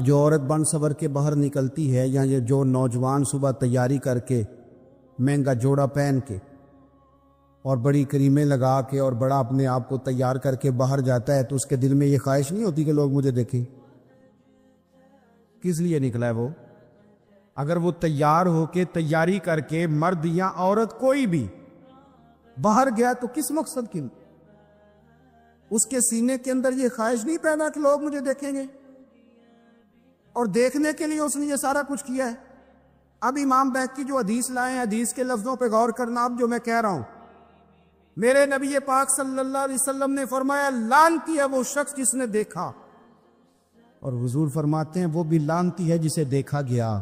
جو عورت بن سور کے باہر نکلتی ہے، یا یہ جو نوجوان صبح تیاری کر کے مہنگا جوڑا پہن کے اور بڑی کریمیں لگا کے اور بڑا اپنے آپ کو تیار کر کے باہر جاتا ہے، تو اس کے دل میں یہ خواہش نہیں ہوتی کہ لوگ مجھے دیکھیں؟ کس لیے نکلا ہے وہ؟ اگر وہ تیار ہو کے تیاری کر کے مرد یا عورت کوئی بھی باہر گیا تو کس مقصد کی؟ اس کے سینے کے اندر یہ خواہش نہیں پیدا کہ لوگ مجھے دیکھیں گے؟ اور دیکھنے کے لیے اس نے یہ سارا کچھ کیا ہے۔ اب امام بیہقی جو حدیث لائے ہیں، حدیث کے لفظوں پہ غور کرنا، اب جو میں کہہ رہا ہوں، میرے نبی پاک صلی اللہ علیہ وسلم نے فرمایا لعنتی ہے وہ شخص جس نے دیکھا، اور حضور فرماتے ہیں وہ بھی لعنتی ہے جسے دیکھا گیا،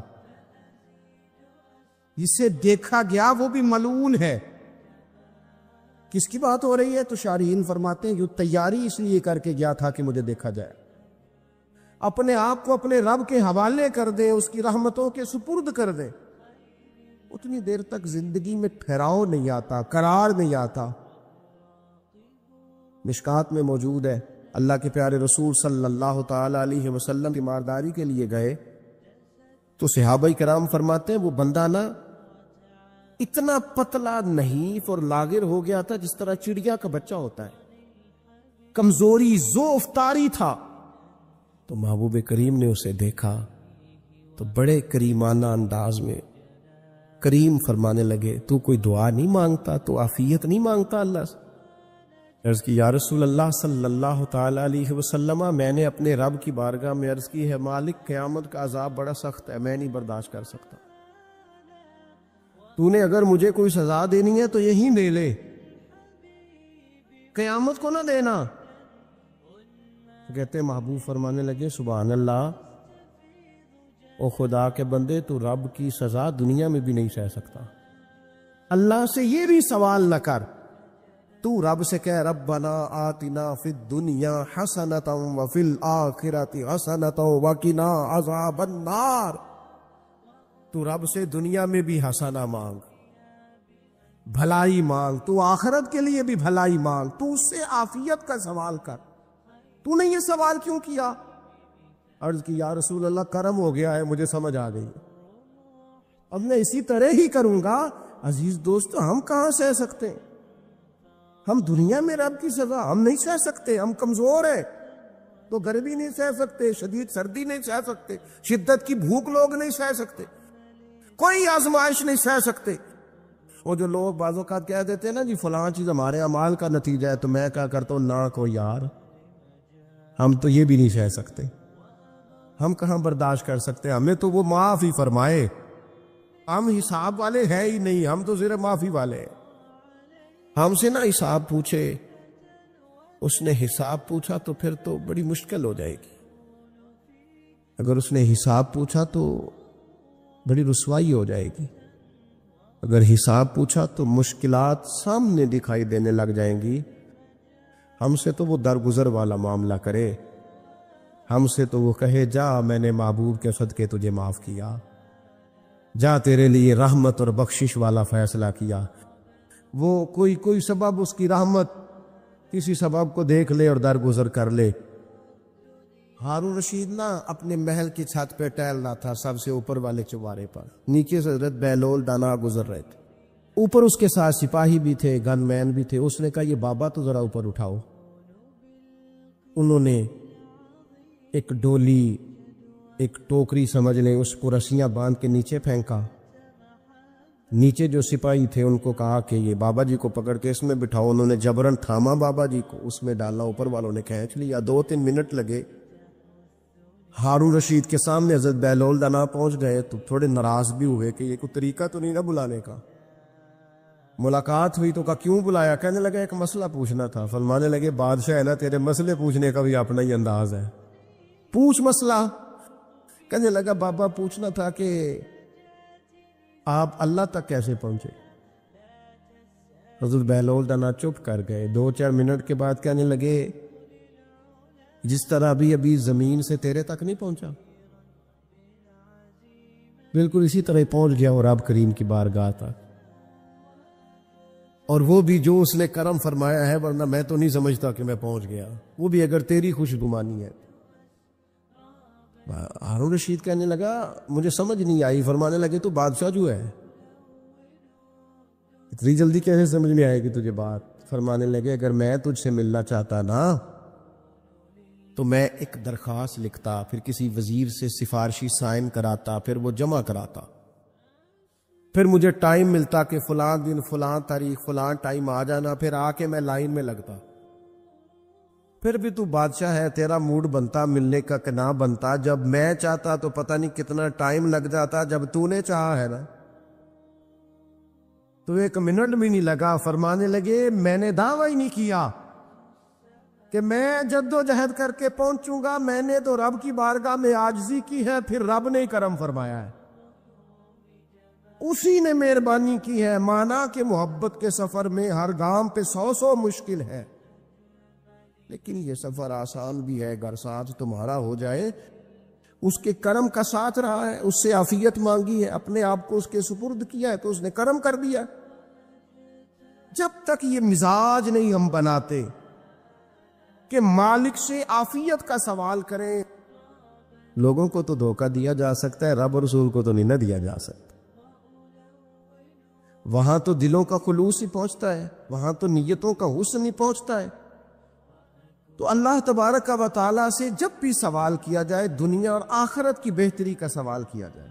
جسے دیکھا گیا وہ بھی ملعون ہے۔ کس کی بات ہو رہی ہے؟ تو شارحین فرماتے ہیں یہ تیاری اس لیے کر کے گیا تھا کہ مجھے دیکھا جائے، اپنے آپ کو اپنے رب کے حوالے کر دے، اس کی رحمتوں کے سپرد کر دے، اتنی دیر تک زندگی میں ٹھہراؤ نہیں آتا، قرار نہیں آتا۔ مشکات میں موجود ہے، اللہ کے پیارے رسول صلی اللہ تعالی علیہ وسلم کی مارداری کے لیے گئے تو صحابہ کرام فرماتے ہیں وہ بندہ نا اتنا پتلا نحیف اور لاغر ہو گیا تھا جس طرح چڑیا کا بچہ ہوتا ہے، کمزوری ضعف طاری تھا۔ تو محبوب کریم نے اسے دیکھا تو بڑے کریمانہ انداز میں کریم فرمانے لگے تو کوئی دعا نہیں مانگتا، تو عافیت نہیں مانگتا اللہ سے؟ عرض کی یا رسول اللہ صلی اللہ تعالی علیہ وسلم، میں نے اپنے رب کی بارگاہ میں عرض کی ہے مالک قیامت کا عذاب بڑا سخت ہے، میں نہیں برداشت کر سکتا، تو نے اگر مجھے کوئی سزا دینی ہے تو یہی دے لے، قیامت کو نہ دینا۔ کہتے محبوب فرمانے لگے سبحان اللہ، او خدا کے بندے تو رب کی سزا دنیا میں بھی نہیں سہ سکتا، اللہ سے یہ بھی سوال نہ کر، تو رب سے کہہ ربنا آتنا فی الدنیا حسنتا وفی الآخرۃ حسنتا وقنا عذاب النار، تو رب سے دنیا میں بھی حسنہ مانگ، بھلائی مانگ، تو آخرت کے لیے بھی بھلائی مانگ، تو اس سے عافیت کا سوال کر، تو نے یہ سوال کیوں کیا؟ عرض کی یا رسول اللہ کرم ہو گیا ہے، مجھے سمجھ آ گئی، اب میں اسی طرح ہی کروں گا۔ عزیز دوست، ہم کہاں سہ سکتے ہیں؟ ہم دنیا میں رب کی سزا ہم نہیں سہ سکتے، ہم کمزور ہیں، تو گرمی نہیں سہ سکتے، شدید سردی نہیں سہ سکتے، شدت کی بھوک لوگ نہیں سہ سکتے، کوئی آزمائش نہیں سہ سکتے۔ وہ جو لوگ بعض اوقات کہہ دیتے ہیں نا جی فلاں چیز ہمارے اعمال کا نتیجہ ہے، تو میں کیا کرتا ہوں نہ کو یار، ہم تو یہ بھی نہیں سہ سکتے، ہم کہاں برداشت کر سکتے، ہمیں تو وہ معاف ہی فرمائے، ہم حساب والے ہیں ہی نہیں، ہم تو صرف معافی والے ہیں۔ ہم سے نہ حساب پوچھے، اس نے حساب پوچھا تو پھر تو بڑی مشکل ہو جائے گی، اگر اس نے حساب پوچھا تو بڑی رسوائی ہو جائے گی، اگر حساب پوچھا تو مشکلات سامنے دکھائی دینے لگ جائیں گی۔ ہم سے تو وہ درگزر والا معاملہ کرے، ہم سے تو وہ کہے جا میں نے محبوب کے صدقے تجھے معاف کیا، جا تیرے لیے رحمت اور بخشش والا فیصلہ کیا۔ وہ کوئی سبب اس کی رحمت کسی سبب کو دیکھ لے اور درگزر کر لے۔ ہارون رشید نا اپنے محل کی چھت پہ ٹہل رہا تھا سب سے اوپر والے چوبارے پر، نیچے سے حضرت بہلول دانا گزر رہے تھے، اوپر اس کے ساتھ سپاہی بھی تھے، گن مین بھی تھے۔ اس نے کہا یہ بابا تو ذرا اوپر اٹھاؤ۔ انہوں نے ایک ڈولی، ایک ٹوکری سمجھ لیں، اس کو رسیاں باندھ کے نیچے پھینکا۔ نیچے جو سپاہی تھے ان کو کہا کہ یہ بابا جی کو پکڑ کے اس میں بٹھاؤ۔ انہوں نے جبرن تھاما بابا جی کو، اس میں ڈالا، اوپر والوں نے کھینچ لیا۔ 2-3 منٹ لگے۔ ہارون رشید کے سامنے حضرت بہلول دانا پہنچ گئے تو تھوڑے ناراض بھی ہوئے کہ یہ کوئی طریقہ تو نہیں نا بلانے کا۔ ملاقات ہوئی تو کہا کیوں بلایا؟ کہنے لگا ایک مسئلہ پوچھنا تھا۔ فرمانے لگے بادشاہ ہے نا، تیرے مسئلے پوچھنے کا بھی اپنا ہی انداز ہے، پوچھ مسئلہ۔ کہنے لگا بابا پوچھنا تھا کہ آپ اللہ تک کیسے پہنچے؟ حضرت بہلول دانا چپ کر گئے۔ 2-4 منٹ کے بعد کہنے لگے جس طرح ابھی زمین سے تیرے تک نہیں پہنچا، بالکل اسی طرح پہنچ گیا اور رب کریم کی بارگاہ تک، اور وہ بھی جو اس نے کرم فرمایا ہے، ورنہ میں تو نہیں سمجھتا کہ میں پہنچ گیا، وہ بھی اگر تیری خوش گمانی ہے۔ ہارون رشید کہنے لگا مجھے سمجھ نہیں آئی. فرمانے لگے تو بادشاہ جو ہے اتنی جلدی کیسے سمجھ میں آئے گی تجھے بات؟ فرمانے لگے اگر میں تجھ سے ملنا چاہتا نا تو میں ایک درخواست لکھتا، پھر کسی وزیر سے سفارشی سائن کراتا، پھر وہ جمع کراتا، پھر مجھے ٹائم ملتا کہ فلاں دن فلاں تاریخ فلاں ٹائم آ جانا، پھر آ کے میں لائن میں لگتا. پھر بھی تو بادشاہ ہے، تیرا موڈ بنتا ملنے کا کہ نہ بنتا. جب میں چاہتا تو پتہ نہیں کتنا ٹائم لگ جاتا، جب تو نے چاہا ہے نا تو 1 منٹ بھی نہیں لگا. فرمانے لگے میں نے دعویٰ ہی نہیں کیا کہ میں جد و جہد کر کے پہنچوں گا، میں نے تو رب کی بارگاہ میں عاجزی کی ہے، پھر رب نے کرم فرمایا ہے، اسی نے مہربانی کی ہے. مانا کہ محبت کے سفر میں ہر گام پہ 100 مشکل ہے، لیکن یہ سفر آسان بھی ہے اگر ساتھ تمہارا ہو جائے. اس کے کرم کا ساتھ رہا ہے، اس سے عافیت مانگی ہے، اپنے آپ کو اس کے سپرد کیا ہے تو اس نے کرم کر دیا. جب تک یہ مزاج نہیں ہم بناتے کہ مالک سے عافیت کا سوال کریں، لوگوں کو تو دھوکہ دیا جا سکتا ہے، رب اور رسول کو تو نہیں نہ دیا جا سکتا. وہاں تو دلوں کا خلوص ہی پہنچتا ہے، وہاں تو نیتوں کا حسن ہی پہنچتا ہے. تو اللہ تبارک و تعالیٰ سے جب بھی سوال کیا جائے دنیا اور آخرت کی بہتری کا سوال کیا جائے.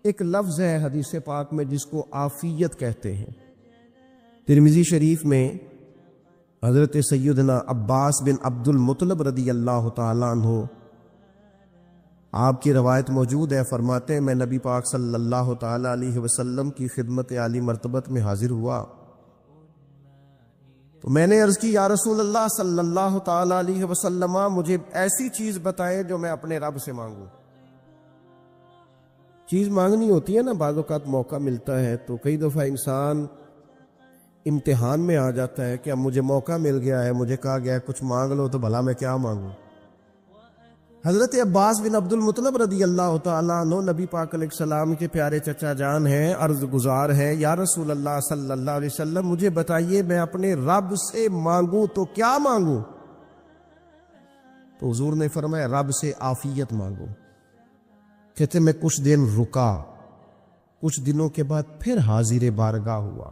ایک لفظ ہے حدیث پاک میں جس کو عافیت کہتے ہیں. ترمذی شریف میں حضرت سیدنا عباس بن عبد المطلب رضی اللہ تعالیٰ عنہ آپ کی روایت موجود ہے. فرماتے ہیں میں نبی پاک صلی اللہ تعالیٰ علیہ وسلم کی خدمت عالی مرتبت میں حاضر ہوا تو میں نے عرض کی یا رسول اللہ صلی اللہ تعالیٰ علیہ وسلم مجھے ایسی چیز بتائیں جو میں اپنے رب سے مانگوں. چیز مانگنی ہوتی ہے نا، بعض اوقات موقع ملتا ہے تو کئی دفعہ انسان امتحان میں آ جاتا ہے کہ اب مجھے موقع مل گیا ہے، مجھے کہا گیا ہے کچھ مانگ لو تو بھلا میں کیا مانگوں. حضرت عباس بن عبد المطلب رضی اللہ تعالیٰ عنہ نبی پاک علیہ السلام کے پیارے چچا جان ہیں، عرض گزار ہیں یا رسول اللہ صلی اللہ علیہ وسلم مجھے بتائیے میں اپنے رب سے مانگوں تو کیا مانگوں؟ تو حضور نے فرمایا رب سے عافیت مانگو. کہتے میں کچھ دن رکا، کچھ دنوں کے بعد پھر حاضر بارگاہ ہوا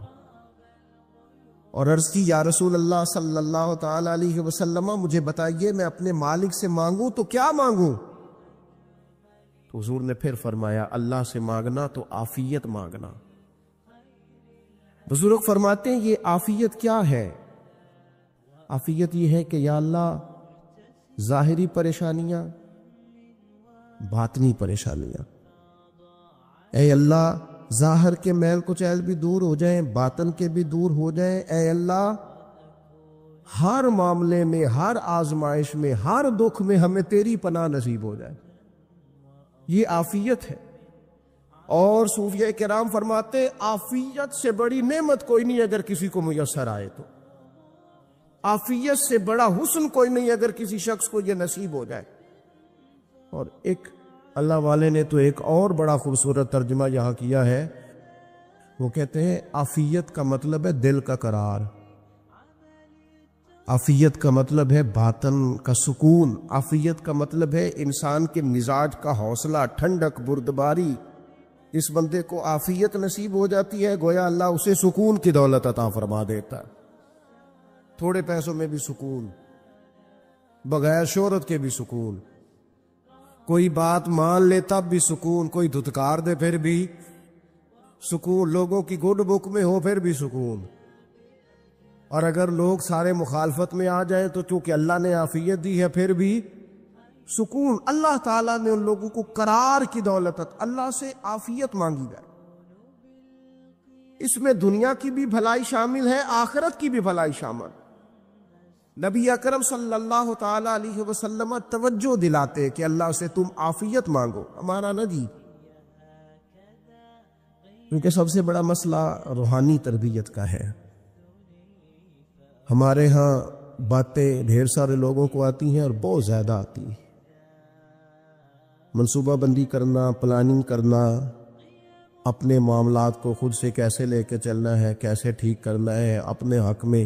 اور عرض کی یا رسول اللہ صلی اللہ تعالیٰ علیہ وسلم مجھے بتائیے میں اپنے مالک سے مانگوں تو کیا مانگوں؟ تو حضور نے پھر فرمایا اللہ سے مانگنا تو عافیت مانگنا. بزرگ فرماتے ہیں یہ عافیت کیا ہے؟ عافیت یہ ہے کہ یا اللہ ظاہری پریشانیاں، باطنی پریشانیاں، اے اللہ ظاہر کے میل کچیل بھی دور ہو جائیں، باطن کے بھی دور ہو جائیں. اے اللہ ہر معاملے میں، ہر آزمائش میں، ہر دکھ میں ہمیں تیری پناہ نصیب ہو جائے. یہ عافیت ہے. اور صوفیہ کرام فرماتے عافیت سے بڑی نعمت کوئی نہیں اگر کسی کو میسر آئے تو، عافیت سے بڑا حسن کوئی نہیں اگر کسی شخص کو یہ نصیب ہو جائے. اور ایک اللہ والے نے تو ایک اور بڑا خوبصورت ترجمہ یہاں کیا ہے، وہ کہتے ہیں عافیت کا مطلب ہے دل کا قرار، عافیت کا مطلب ہے باطن کا سکون، عافیت کا مطلب ہے انسان کے مزاج کا حوصلہ، ٹھنڈک، بردباری. اس بندے کو عافیت نصیب ہو جاتی ہے گویا اللہ اسے سکون کی دولت عطا فرما دیتا ہے. تھوڑے پیسوں میں بھی سکون، بغیر شہرت کے بھی سکون، کوئی بات مان لے تب بھی سکون، کوئی دھتکار دے پھر بھی سکون، لوگوں کی گڈ بک میں ہو پھر بھی سکون. اور اگر لوگ سارے مخالفت میں آ جائیں تو چونکہ اللہ نے عافیت دی ہے پھر بھی سکون. اللہ تعالیٰ نے ان لوگوں کو قرار کی دولت، اللہ سے عافیت مانگی جائے. اس میں دنیا کی بھی بھلائی شامل ہے، آخرت کی بھی بھلائی شامل. نبی اکرم صلی اللہ تعالیٰ علیہ وسلم توجہ دلاتے کہ اللہ سے تم عافیت مانگو، ہمارا نہ جی. کیونکہ سب سے بڑا مسئلہ روحانی تربیت کا ہے. ہمارے ہاں باتیں ڈھیر سارے لوگوں کو آتی ہیں اور بہت زیادہ آتی ہیں. منصوبہ بندی کرنا، پلاننگ کرنا، اپنے معاملات کو خود سے کیسے لے کے چلنا ہے، کیسے ٹھیک کرنا ہے، اپنے حق میں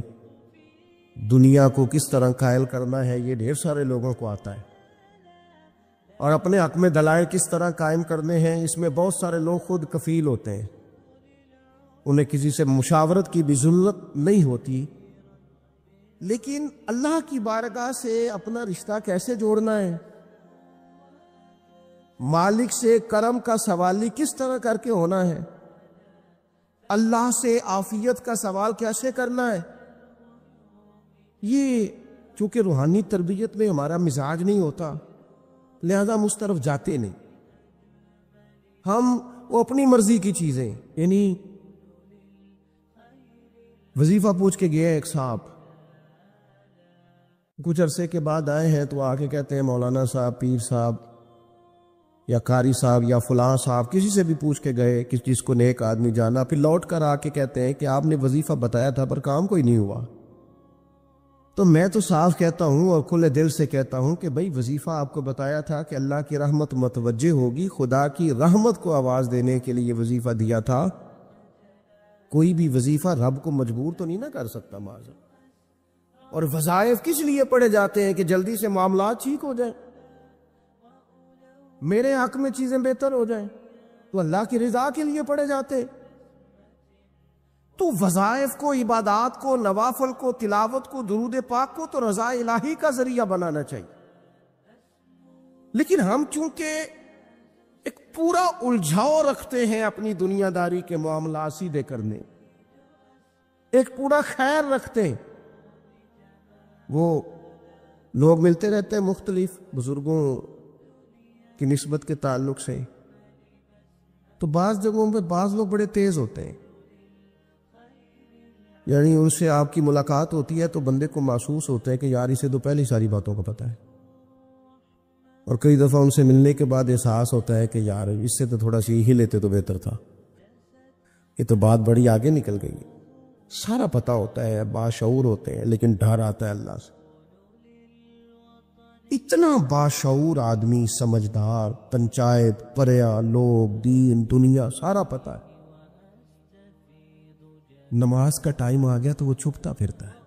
دنیا کو کس طرح قائل کرنا ہے، یہ ڈھیر سارے لوگوں کو آتا ہے. اور اپنے حق میں دلائل کس طرح قائم کرنے ہیں، اس میں بہت سارے لوگ خود کفیل ہوتے ہیں، انہیں کسی سے مشاورت کی بھی ضرورت نہیں ہوتی۔ لیکن اللہ کی بارگاہ سے اپنا رشتہ کیسے جوڑنا ہے، مالک سے کرم کا سوالی کس طرح کر کے ہونا ہے، اللہ سے عافیت کا سوال کیسے کرنا ہے، یہ چونکہ روحانی تربیت میں ہمارا مزاج نہیں ہوتا، لہذا ہم اس طرف جاتے نہیں۔ ہم وہ اپنی مرضی کی چیزیں، یعنی وظیفہ پوچھ کے گئے ایک صاحب، کچھ عرصے کے بعد آئے ہیں تو آ کے کہتے ہیں مولانا صاحب، پیر صاحب یا قاری صاحب یا فلاں صاحب، کسی سے بھی پوچھ کے گئے، کس چیز کو نیک آدمی جانا، پھر لوٹ کر آ کے کہتے ہیں کہ آپ نے وظیفہ بتایا تھا پر کام کوئی نہیں ہوا۔ تو میں تو صاف کہتا ہوں اور کھلے دل سے کہتا ہوں کہ بھائی وظیفہ آپ کو بتایا تھا کہ اللہ کی رحمت متوجہ ہوگی، خدا کی رحمت کو آواز دینے کے لیے وظیفہ دیا تھا۔ کوئی بھی وظیفہ رب کو مجبور تو نہیں نہ کر سکتا معاذ اللہ۔ اور وظائف کس لیے پڑھے جاتے ہیں کہ جلدی سے معاملات ٹھیک ہو جائیں، میرے حق میں چیزیں بہتر ہو جائیں، تو اللہ کی رضا کے لیے پڑھے جاتے۔ تو وظائف کو، عبادات کو، نوافل کو، تلاوت کو، درود پاک کو تو رضا الہی کا ذریعہ بنانا چاہیے۔ لیکن ہم چونکہ ایک پورا الجھاؤ رکھتے ہیں اپنی دنیا داری کے معاملات سیدھے کرنے، ایک پورا خیر رکھتے ہیں، وہ لوگ ملتے رہتے ہیں مختلف بزرگوں کی نسبت کے تعلق سے، تو بعض جگہوں پہ بعض لوگ بڑے تیز ہوتے ہیں، یعنی ان سے آپ کی ملاقات ہوتی ہے تو بندے کو محسوس ہوتا ہے کہ یار اسے تو پہلے ساری باتوں کا پتہ ہے، اور کئی دفعہ ان سے ملنے کے بعد احساس ہوتا ہے کہ یار اس سے تو تھوڑا سیکھ ہی لیتے تو بہتر تھا، یہ تو بات بڑی آگے نکل گئی۔ سارا پتہ ہوتا ہے، باشعور ہوتے ہیں، لیکن ڈر آتا ہے اللہ سے۔ اتنا باشعور آدمی، سمجھدار، پنچایت، پریا، لوگ، دین، دنیا سارا پتہ ہے، نماز کا ٹائم آ گیا تو وہ چھپتا پھرتا ہے،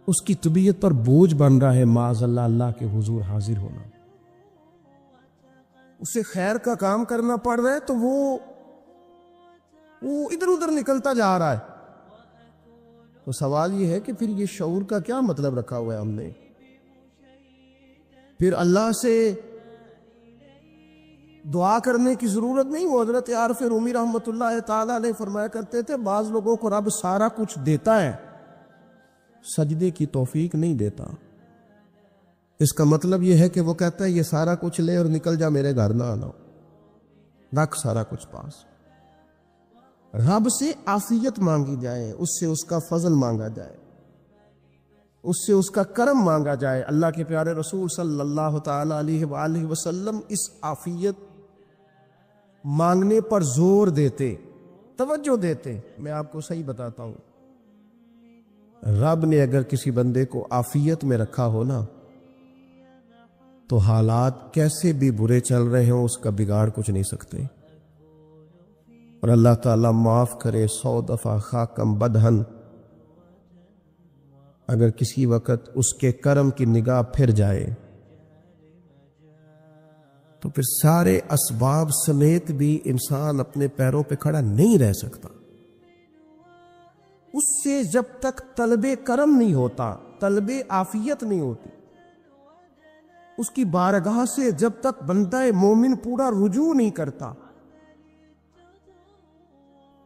اس کی طبیعت پر بوجھ بن رہا ہے معاذ اللہ اللہ کے حضور حاضر ہونا، اسے خیر کا کام کرنا پڑ رہا ہے تو وہ ادھر ادھر نکلتا جا رہا ہے۔ تو سوال یہ ہے کہ پھر یہ شعور کا کیا مطلب رکھا ہوا ہے ہم نے؟ پھر اللہ سے دعا کرنے کی ضرورت نہیں۔ وہ حضرت عارف رومی رحمۃ اللہ تعالی علیہ فرمایا کرتے تھے بعض لوگوں کو رب سارا کچھ دیتا ہے، سجدے کی توفیق نہیں دیتا۔ اس کا مطلب یہ ہے کہ وہ کہتا ہے یہ سارا کچھ لے اور نکل جا، میرے گھر نہ آنا، رکھ سارا کچھ پاس۔ رب سے عافیت مانگی جائے، اس سے اس کا فضل مانگا جائے، اس سے اس کا کرم مانگا جائے۔ اللہ کے پیارے رسول صلی اللہ تعالی علیہ وآلہ وسلم اس عافیت مانگنے پر زور دیتے، توجہ دیتے۔ میں آپ کو صحیح بتاتا ہوں، رب نے اگر کسی بندے کو عافیت میں رکھا ہو نا، تو حالات کیسے بھی برے چل رہے ہوں اس کا بگاڑ کچھ نہیں سکتے۔ اور اللہ تعالیٰ معاف کرے، 100 دفعہ خاکم بدہن اگر کسی وقت اس کے کرم کی نگاہ پھر جائے تو پھر سارے اسباب سمیت بھی انسان اپنے پیروں پہ کھڑا نہیں رہ سکتا۔ اس سے جب تک طلب کرم نہیں ہوتا، طلب عافیت نہیں ہوتی، اس کی بارگاہ سے جب تک بندہ مومن پورا رجوع نہیں کرتا،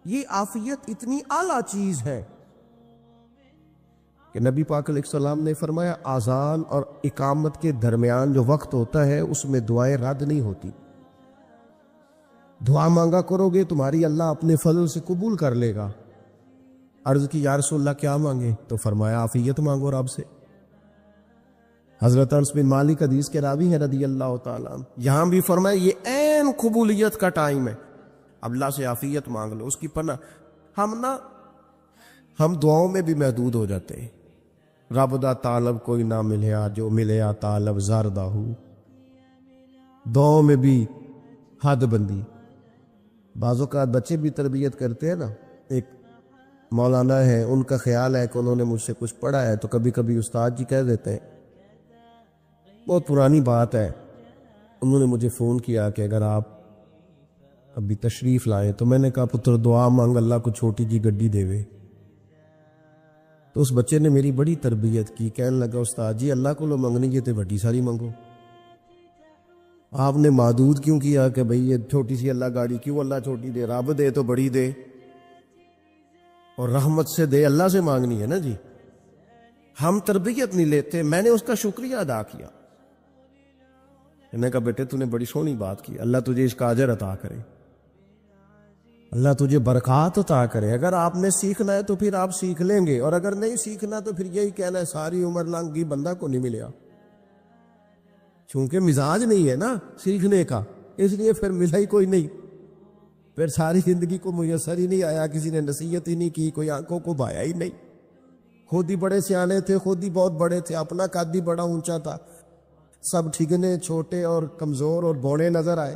یہ عافیت اتنی اعلیٰ چیز ہے کہ نبی پاک علیہ السلام نے فرمایا آذان اور اقامت کے درمیان جو وقت ہوتا ہے اس میں دعائیں رد نہیں ہوتی۔ دعا مانگا کرو گے تمہاری اللہ اپنے فضل سے قبول کر لے گا۔ عرض کی یا رسول اللہ کیا مانگے؟ تو فرمایا عافیت مانگو رب سے۔ حضرت انس بن مالک حدیث کے راوی ہیں رضی اللہ تعالیٰ عنہ، یہاں بھی فرمایا یہ عین قبولیت کا ٹائم ہے، اب اللہ سے عافیت مانگ لو، اس کی پناہ۔ ہم دعاؤں میں بھی محدود ہو جاتے ہیں، رب دا طالب کوئی نہ ملیا، جو ملیا طالب زردہ ہو۔ دعاؤں میں بھی حد بندی۔ بعض اوقات بچے بھی تربیت کرتے ہیں نا، ایک مولانا ہے، ان کا خیال ہے کہ انہوں نے مجھ سے کچھ پڑھا ہے تو کبھی کبھی استاد جی کہہ دیتے ہیں، بہت پرانی بات ہے، انہوں نے مجھے فون کیا کہ اگر آپ ابھی تشریف لائیں، تو میں نے کہا پتر دعا مانگ اللہ کو چھوٹی جی گڈی دے وے۔ تو اس بچے نے میری بڑی تربیت کی، کہنے لگا استاد جی اللہ کو لو منگنی ہے تو بڑی ساری منگو، آپ نے محدود کیوں کیا کہ بھئی یہ چھوٹی سی اللہ گاڑی کیوں اللہ چھوٹی دے، رب دے تو بڑی دے اور رحمت سے دے، اللہ سے مانگنی ہے نا جی۔ ہم تربیت نہیں لیتے۔ میں نے اس کا شکریہ ادا کیا، میں نے کہا بیٹے تو نے بڑی سونی بات کی، اللہ تجھے اس کا اجر عطا کرے، اللہ تجھے برکات عطا کرے۔ اگر آپ نے سیکھنا ہے تو پھر آپ سیکھ لیں گے، اور اگر نہیں سیکھنا تو پھر یہی کہنا ہے ساری عمر لنگی بندہ کو نہیں ملیا، چونکہ مزاج نہیں ہے نا سیکھنے کا، اس لیے پھر ملا ہی کوئی نہیں، پھر ساری زندگی کو میسر ہی نہیں آیا، کسی نے نصیحت ہی نہیں کی، کوئی آنکھوں کو بھایا ہی نہیں، خود ہی بڑے سیانے تھے، خود ہی بہت بڑے تھے، اپنا قد بھی بڑا اونچا تھا، سب ٹھگنے چھوٹے اور کمزور اور بوڑے نظر آئے۔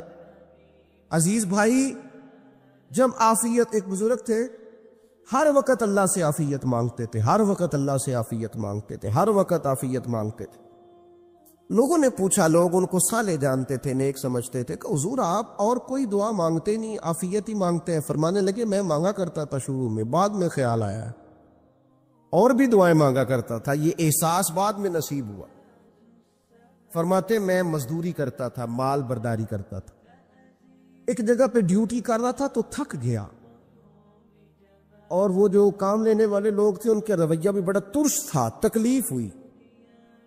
عزیز بھائی، جب عافیت، ایک بزرگ تھے ہر وقت اللہ سے عافیت مانگتے تھے، ہر وقت اللہ سے عافیت مانگتے تھے، ہر وقت عافیت مانگتے تھے۔ لوگوں نے پوچھا، لوگ ان کو صالح جانتے تھے، نیک سمجھتے تھے، کہ حضور آپ اور کوئی دعا مانگتے نہیں، عافیت ہی مانگتے ہیں؟ فرمانے لگے میں مانگا کرتا تھا شروع میں، بعد میں خیال آیا ہے اور بھی دعائیں مانگا کرتا تھا، یہ احساس بعد میں نصیب ہوا۔ فرماتے میں مزدوری کرتا تھا، مال برداری کرتا تھا، ایک جگہ پہ ڈیوٹی کر رہا تھا تو تھک گیا، اور وہ جو کام لینے والے لوگ تھے ان کا رویہ بھی بڑا ترس تھا، تکلیف ہوئی،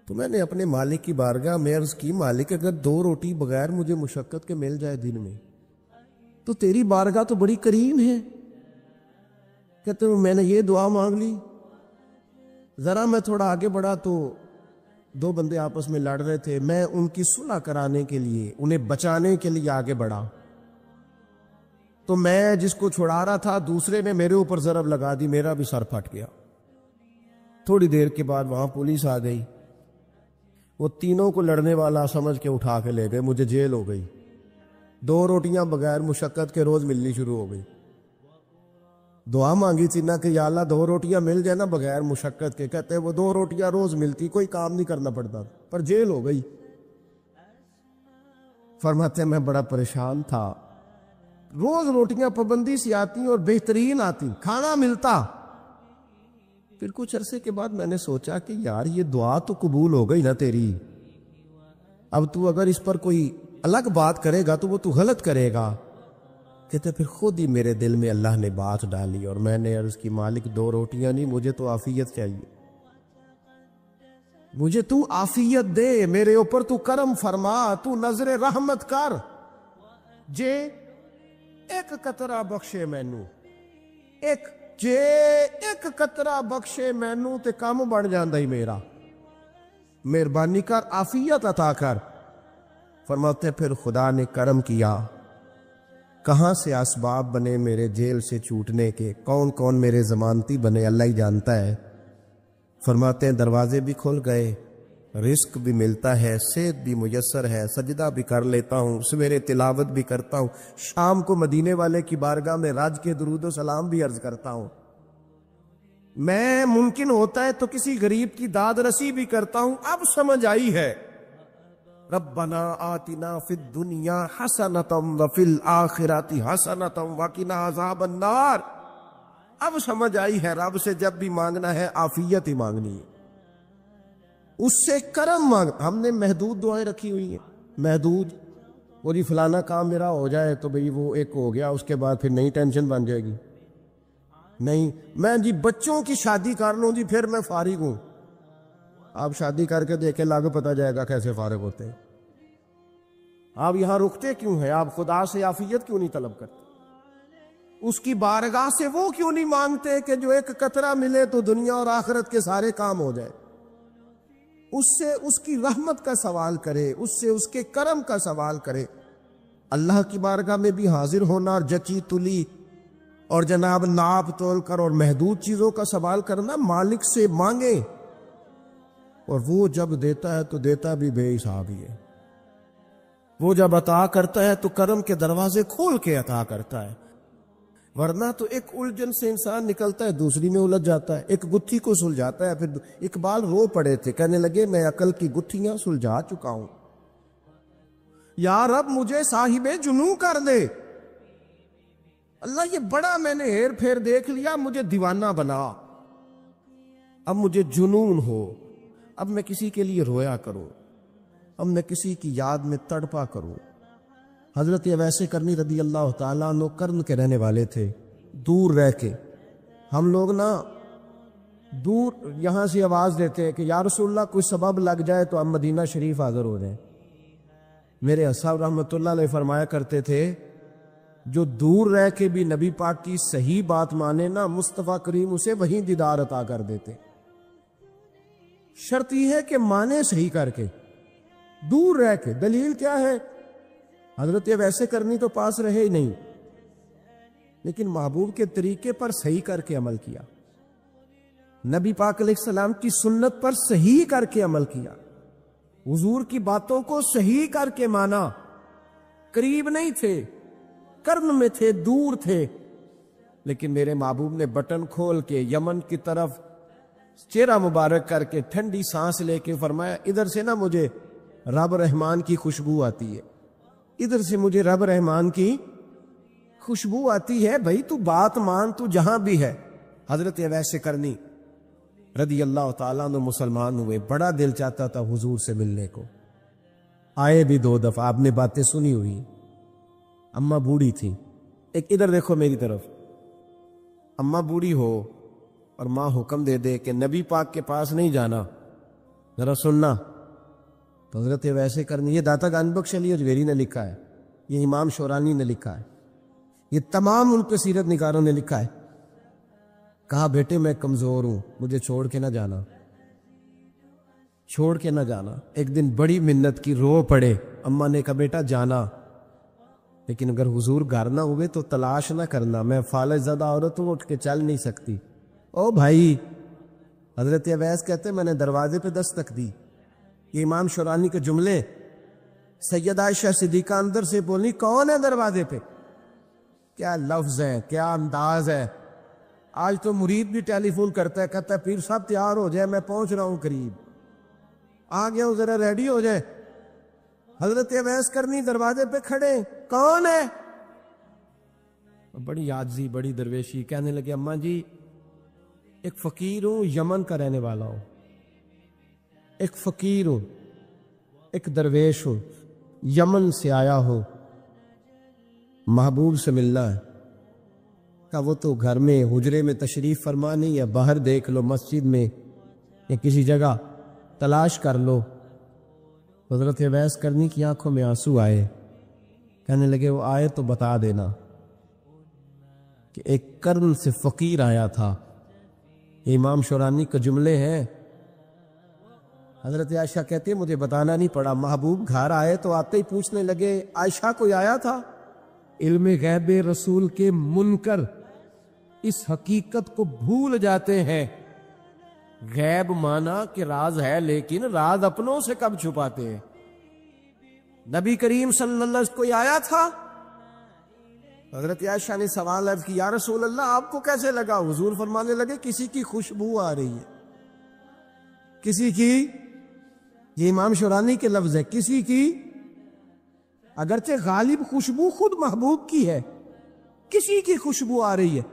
تو میں نے اپنے مالک کی بارگاہ میں عرض کی، مالک اگر 2 روٹی بغیر مجھے مشقت کے مل جائے دن میں تو تیری بارگاہ تو بڑی کریم ہے۔ کہتے ہیں میں نے یہ دعا مانگ لی، ذرا میں تھوڑا آگے بڑھا تو 2 بندے آپس میں لڑ رہے تھے، میں ان کی صلح کرانے کے لیے، انہیں بچانے کے لیے آگے بڑھا، تو میں جس کو چھڑا رہا تھا دوسرے نے میرے اوپر ضرب لگا دی، میرا بھی سر پھٹ گیا۔ تھوڑی دیر کے بعد وہاں پولیس آ گئی، وہ تینوں کو لڑنے والا سمجھ کے اٹھا کے لے گئے، مجھے جیل ہو گئی، 2 روٹیاں بغیر مشقت کے روز ملنی شروع ہو گئی۔ دعا مانگی تھی نا کہ یا اللہ 2 روٹیاں مل جائے نا بغیر مشقت کے، کہتے وہ 2 روٹیاں روز ملتی، کوئی کام نہیں کرنا پڑتا، پر جیل ہو گئی۔ فرماتے میں بڑا پریشان تھا، روز روٹیاں پابندی سے آتی اور بہترین آتی، کھانا ملتا۔ پھر کچھ عرصے کے بعد میں نے سوچا کہ یار یہ دعا تو قبول ہو گئی نا تیری، اب تو اگر اس پر کوئی الگ بات کرے گا تو وہ تو غلط کرے گا۔ کہتے پھر خود ہی میرے دل میں اللہ نے بات ڈالی، اور میں نے عرض کی مالک 2 روٹیاں نہیں، مجھے تو عافیت چاہیے، مجھے تو عافیت دے، میرے اوپر تو کرم فرما، تو نظر رحمت کر، جے ایک قطرہ بخشے مینوں، جے ایک قطرہ بخشے مینوں تے کام بن جاندا ہی میرا، مہربانی کر عافیت عطا کر۔ فرماتے پھر خدا نے کرم کیا، کہاں سے اسباب بنے میرے جیل سے چھوٹنے کے، کون کون میرے ضمانتی بنے اللہ ہی جانتا ہے۔ فرماتے ہیں دروازے بھی کھل گئے، رزق بھی ملتا ہے، صحت بھی میسر ہے، سجدہ بھی کر لیتا ہوں، سویرے تلاوت بھی کرتا ہوں، شام کو مدینے والے کی بارگاہ میں راج کے درود و سلام بھی عرض کرتا ہوں، میں ممکن ہوتا ہے تو کسی غریب کی داد رسی بھی کرتا ہوں۔ اب سمجھ آئی ہے، ربنا آتنا فی الدنیا حسنۃ وفی الآخرۃ حسنۃ وقنا عذاب النار۔ اب سمجھ آئی ہے رب سے جب بھی مانگنا ہے عافیت ہی مانگنی ہے، اس سے کرم مانگ۔ ہم نے محدود دعائیں رکھی ہوئی ہیں، محدود، وہ جی فلانا کام میرا ہو جائے تو بھئی وہ ایک ہو گیا، اس کے بعد پھر نئی ٹینشن بن جائے گی، نہیں میں جی بچوں کی شادی کر لوں جی پھر میں فارغ ہوں۔ آپ شادی کر کے دیکھیں لاگو پتہ جائے گا کیسے فارغ ہوتے ہیں۔ آپ یہاں رکتے کیوں ہیں؟ آپ خدا سے عافیت کیوں نہیں طلب کرتے؟ اس کی بارگاہ سے وہ کیوں نہیں مانگتے کہ جو ایک قطرہ ملے تو دنیا اور آخرت کے سارے کام ہو جائے؟ اس سے اس کی رحمت کا سوال کرے، اس سے اس کے کرم کا سوال کرے۔ اللہ کی بارگاہ میں بھی حاضر ہونا اور جچی تلی اور جناب ناپ تول کر اور محدود چیزوں کا سوال کرنا، مالک سے مانگے، اور وہ جب دیتا ہے تو دیتا بھی بے حساب ہی ہے۔ وہ جب عطا کرتا ہے تو کرم کے دروازے کھول کے عطا کرتا ہے، ورنہ تو ایک الجھن سے انسان نکلتا ہے دوسری میں الجھ جاتا ہے، ایک گتھی کو سلجھاتا ہے۔ پھر اقبال رو پڑے تھے، کہنے لگے میں عقل کی گتھیاں سلجھا چکا ہوں، یا رب مجھے صاحب جنوں کر دے، اللہ یہ بڑا میں نے ہیر پھیر دیکھ لیا، مجھے دیوانہ بنا، اب مجھے جنون ہو، اب میں کسی کے لیے رویا کروں، اب میں کسی کی یاد میں تڑپا کروں۔ حضرت اویس کرنی رضی اللہ تعالیٰ عنہ کرن کے رہنے والے تھے، دور رہ کے۔ ہم لوگ نا دور یہاں سے آواز دیتے ہیں کہ یا رسول اللہ کوئی سبب لگ جائے تو ہم مدینہ شریف حاضر ہو جائیں۔ میرے اصحاب رحمۃ اللہ علیہ فرمایا کرتے تھے جو دور رہ کے بھی نبی پاک کی صحیح بات مانے نا، مصطفیٰ کریم اسے وہیں دیدار عطا کر دیتے۔ شرط یہ ہے کہ مانے صحیح کر کے، دور رہ کے۔ دلیل کیا ہے؟ حضرت ویسے کرنی تو پاس رہے ہی نہیں، لیکن محبوب کے طریقے پر صحیح کر کے عمل کیا، نبی پاک علیہ السلام کی سنت پر صحیح کر کے عمل کیا، حضور کی باتوں کو صحیح کر کے مانا۔ قریب نہیں تھے، کرن میں تھے، دور تھے، لیکن میرے محبوب نے بٹن کھول کے یمن کی طرف چہرہ مبارک کر کے ٹھنڈی سانس لے کے فرمایا ادھر سے نا مجھے رب رحمان کی خوشبو آتی ہے، ادھر سے مجھے رب رحمان کی خوشبو آتی ہے، بھائی تو بات مان، تو جہاں بھی ہے۔ حضرت اویس کرنی رضی اللہ تعالیٰ عنہ مسلمان ہوئے، بڑا دل چاہتا تھا حضور سے ملنے کو، آئے بھی 2 دفعہ، آپ نے باتیں سنی ہوئی۔ اماں بوڑھی تھی، ایک ادھر دیکھو میری طرف، اماں بوڑھی ہو اور ماں حکم دے دے کہ نبی پاک کے پاس نہیں جانا، ذرا سننا، تو حضرت ویسے کرنی، یہ داتا گان بخش علی اجویری نے لکھا ہے، یہ امام شورانی نے لکھا ہے، یہ تمام ان کے سیرت نگاروں نے لکھا ہے، کہا بیٹے میں کمزور ہوں، مجھے چھوڑ کے نہ جانا، چھوڑ کے نہ جانا۔ ایک دن بڑی منت کی، رو پڑے، اماں نے کہا بیٹا جانا، لیکن اگر حضور گھر نہ ہوئے تو تلاش نہ کرنا، میں فالج زدہ عورت ہوں، اٹھ کے چل نہیں سکتی۔ او بھائی، حضرت اویس کہتے میں نے دروازے پہ دستک دی، یہ امام شورانی کے جملے، سیدہ عائشہ صدیقہ اندر سے بولی کون ہے دروازے پہ؟ کیا لفظ ہے، کیا انداز ہے! آج تو مرید بھی ٹیلی فون کرتا ہے، کہتا ہے پیر صاحب تیار ہو جائے، میں پہنچ رہا ہوں قریب، آ گیا ہوں، ذرا ریڈی ہو جائے۔ حضرت اویس کرنی دروازے پہ کھڑے، کون ہے؟ بڑی عاجزی، بڑی درویشی، کہنے لگے اماں جی ایک فقیر ہوں، یمن کا رہنے والا ہوں، ایک فقیر ہوں، ایک درویش ہوں، یمن سے آیا ہوں، محبوب سے ملنا ہے۔ کہا وہ تو گھر میں حجرے میں تشریف فرما نہیں ہے، باہر دیکھ لو، مسجد میں یا کسی جگہ تلاش کر لو۔ حضرت اویس کرنی کی آنکھوں میں آنسو آئے، کہنے لگے وہ آئے تو بتا دینا کہ ایک کرن سے فقیر آیا تھا۔ یہ امام شورانی کے جملے ہیں۔ حضرت عائشہ کہتے ہیں مجھے بتانا نہیں پڑا، محبوب گھر آئے تو آتے ہی پوچھنے لگے عائشہ کوئی آیا تھا؟ علم غیب رسول کے منکر اس حقیقت کو بھول جاتے ہیں، غیب مانا کہ راز ہے، لیکن راز اپنوں سے کب چھپاتے ہیں۔ نبی کریم صلی اللہ علیہ وسلم کوئی آیا تھا؟ حضرت عائشہ نے سوال عرض کی یا رسول اللہ آپ کو کیسے لگا؟ حضور فرمانے لگے کسی کی خوشبو آ رہی ہے، کسی کی، یہ امام شورانی کے لفظ ہے، کسی کی، اگرچہ غالب خوشبو خود محبوب کی ہے، کسی کی خوشبو آ رہی ہے۔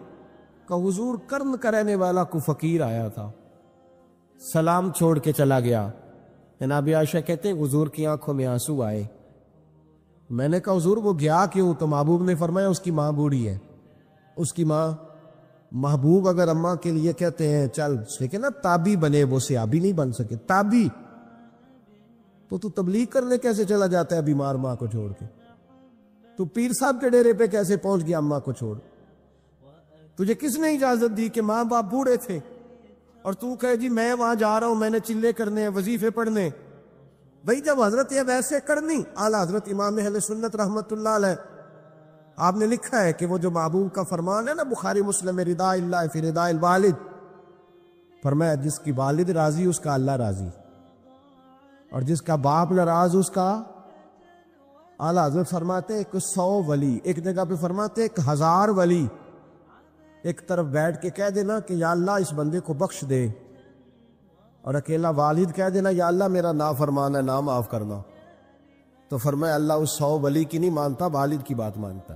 کہ حضور کرن کا رہنے والا کو فقیر آیا تھا، سلام چھوڑ کے چلا گیا۔ جناب عائشہ کہتے ہیں حضور کی آنکھوں میں آنسو آئے۔ میں نے کہا حضور وہ گیا کیوں؟ تو محبوب نے فرمایا اس کی ماں بوڑھی ہے، اس کی ماں۔ محبوب اگر اماں کے لیے کہتے ہیں چل لیکن نا تابی بنے، وہ سیابی نہیں بن سکے، تابی، تو تبلیغ کرنے کیسے چلا جاتا ہے بیمار ماں کو چھوڑ کے؟ تو پیر صاحب کے ڈیرے پہ کیسے پہنچ گیا اماں کو چھوڑ؟ تجھے کس نے اجازت دی کہ ماں باپ بوڑھے تھے اور تو کہے جی میں وہاں جا رہا ہوں، میں نے چلے کرنے ہیں، وظیفے پڑھنے؟ بھئی جب حضرت ویسے کرنی اعلیٰ حضرت امام اہل سنت رحمت اللہ علیہ، آپ نے لکھا ہے کہ وہ جو محبوب کا فرمان ہے نا بخاری مسلم میں، رضا اللہ فی رضا الوالد، فرمایا جس کی والد راضی اس کا اللہ راضی، اور جس کا باپ ناراض اس کا، اعلیٰ حضرت فرماتے ہیں 100 ولی، ایک جگہ پہ فرماتے ہیں 1000 ولی ایک طرف بیٹھ کے کہہ دینا کہ یا اللہ اس بندے کو بخش دے، اور اکیلا والد کہہ دینا یا اللہ میرا نافرمان ہے، نہ معاف کرنا۔ تو فرمایا اللہ اس 100 ولی کی نہیں مانتا، والد کی بات مانتا،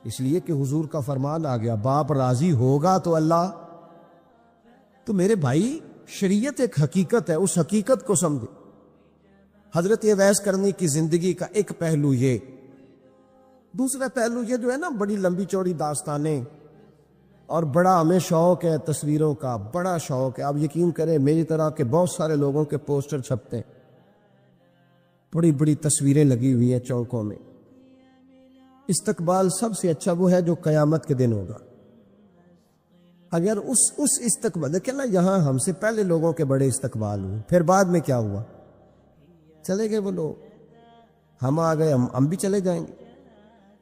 اس لیے کہ حضور کا فرمان آ گیا باپ راضی ہوگا تو اللہ۔ تو میرے بھائی شریعت ایک حقیقت ہے، اس حقیقت کو سمجھے۔ حضرت اویس کرنی کی زندگی کا ایک پہلو یہ، دوسرا پہلو یہ جو ہے نا بڑی لمبی چوڑی داستانیں، اور بڑا ہمیں شوق ہے تصویروں کا، بڑا شوق ہے۔ آپ یقین کریں میری طرح کے بہت سارے لوگوں کے پوسٹر چھپتے ہیں، بڑی بڑی تصویریں لگی ہوئی ہیں چوکوں میں۔ استقبال سب سے اچھا وہ ہے جو قیامت کے دن ہوگا۔ اگر اس استقبال دیکھیں نا، یہاں ہم سے پہلے لوگوں کے بڑے استقبال ہوئے، پھر بعد میں کیا ہوا؟ چلے گئے وہ لوگ، ہم آ گئے، ہم بھی چلے جائیں گے۔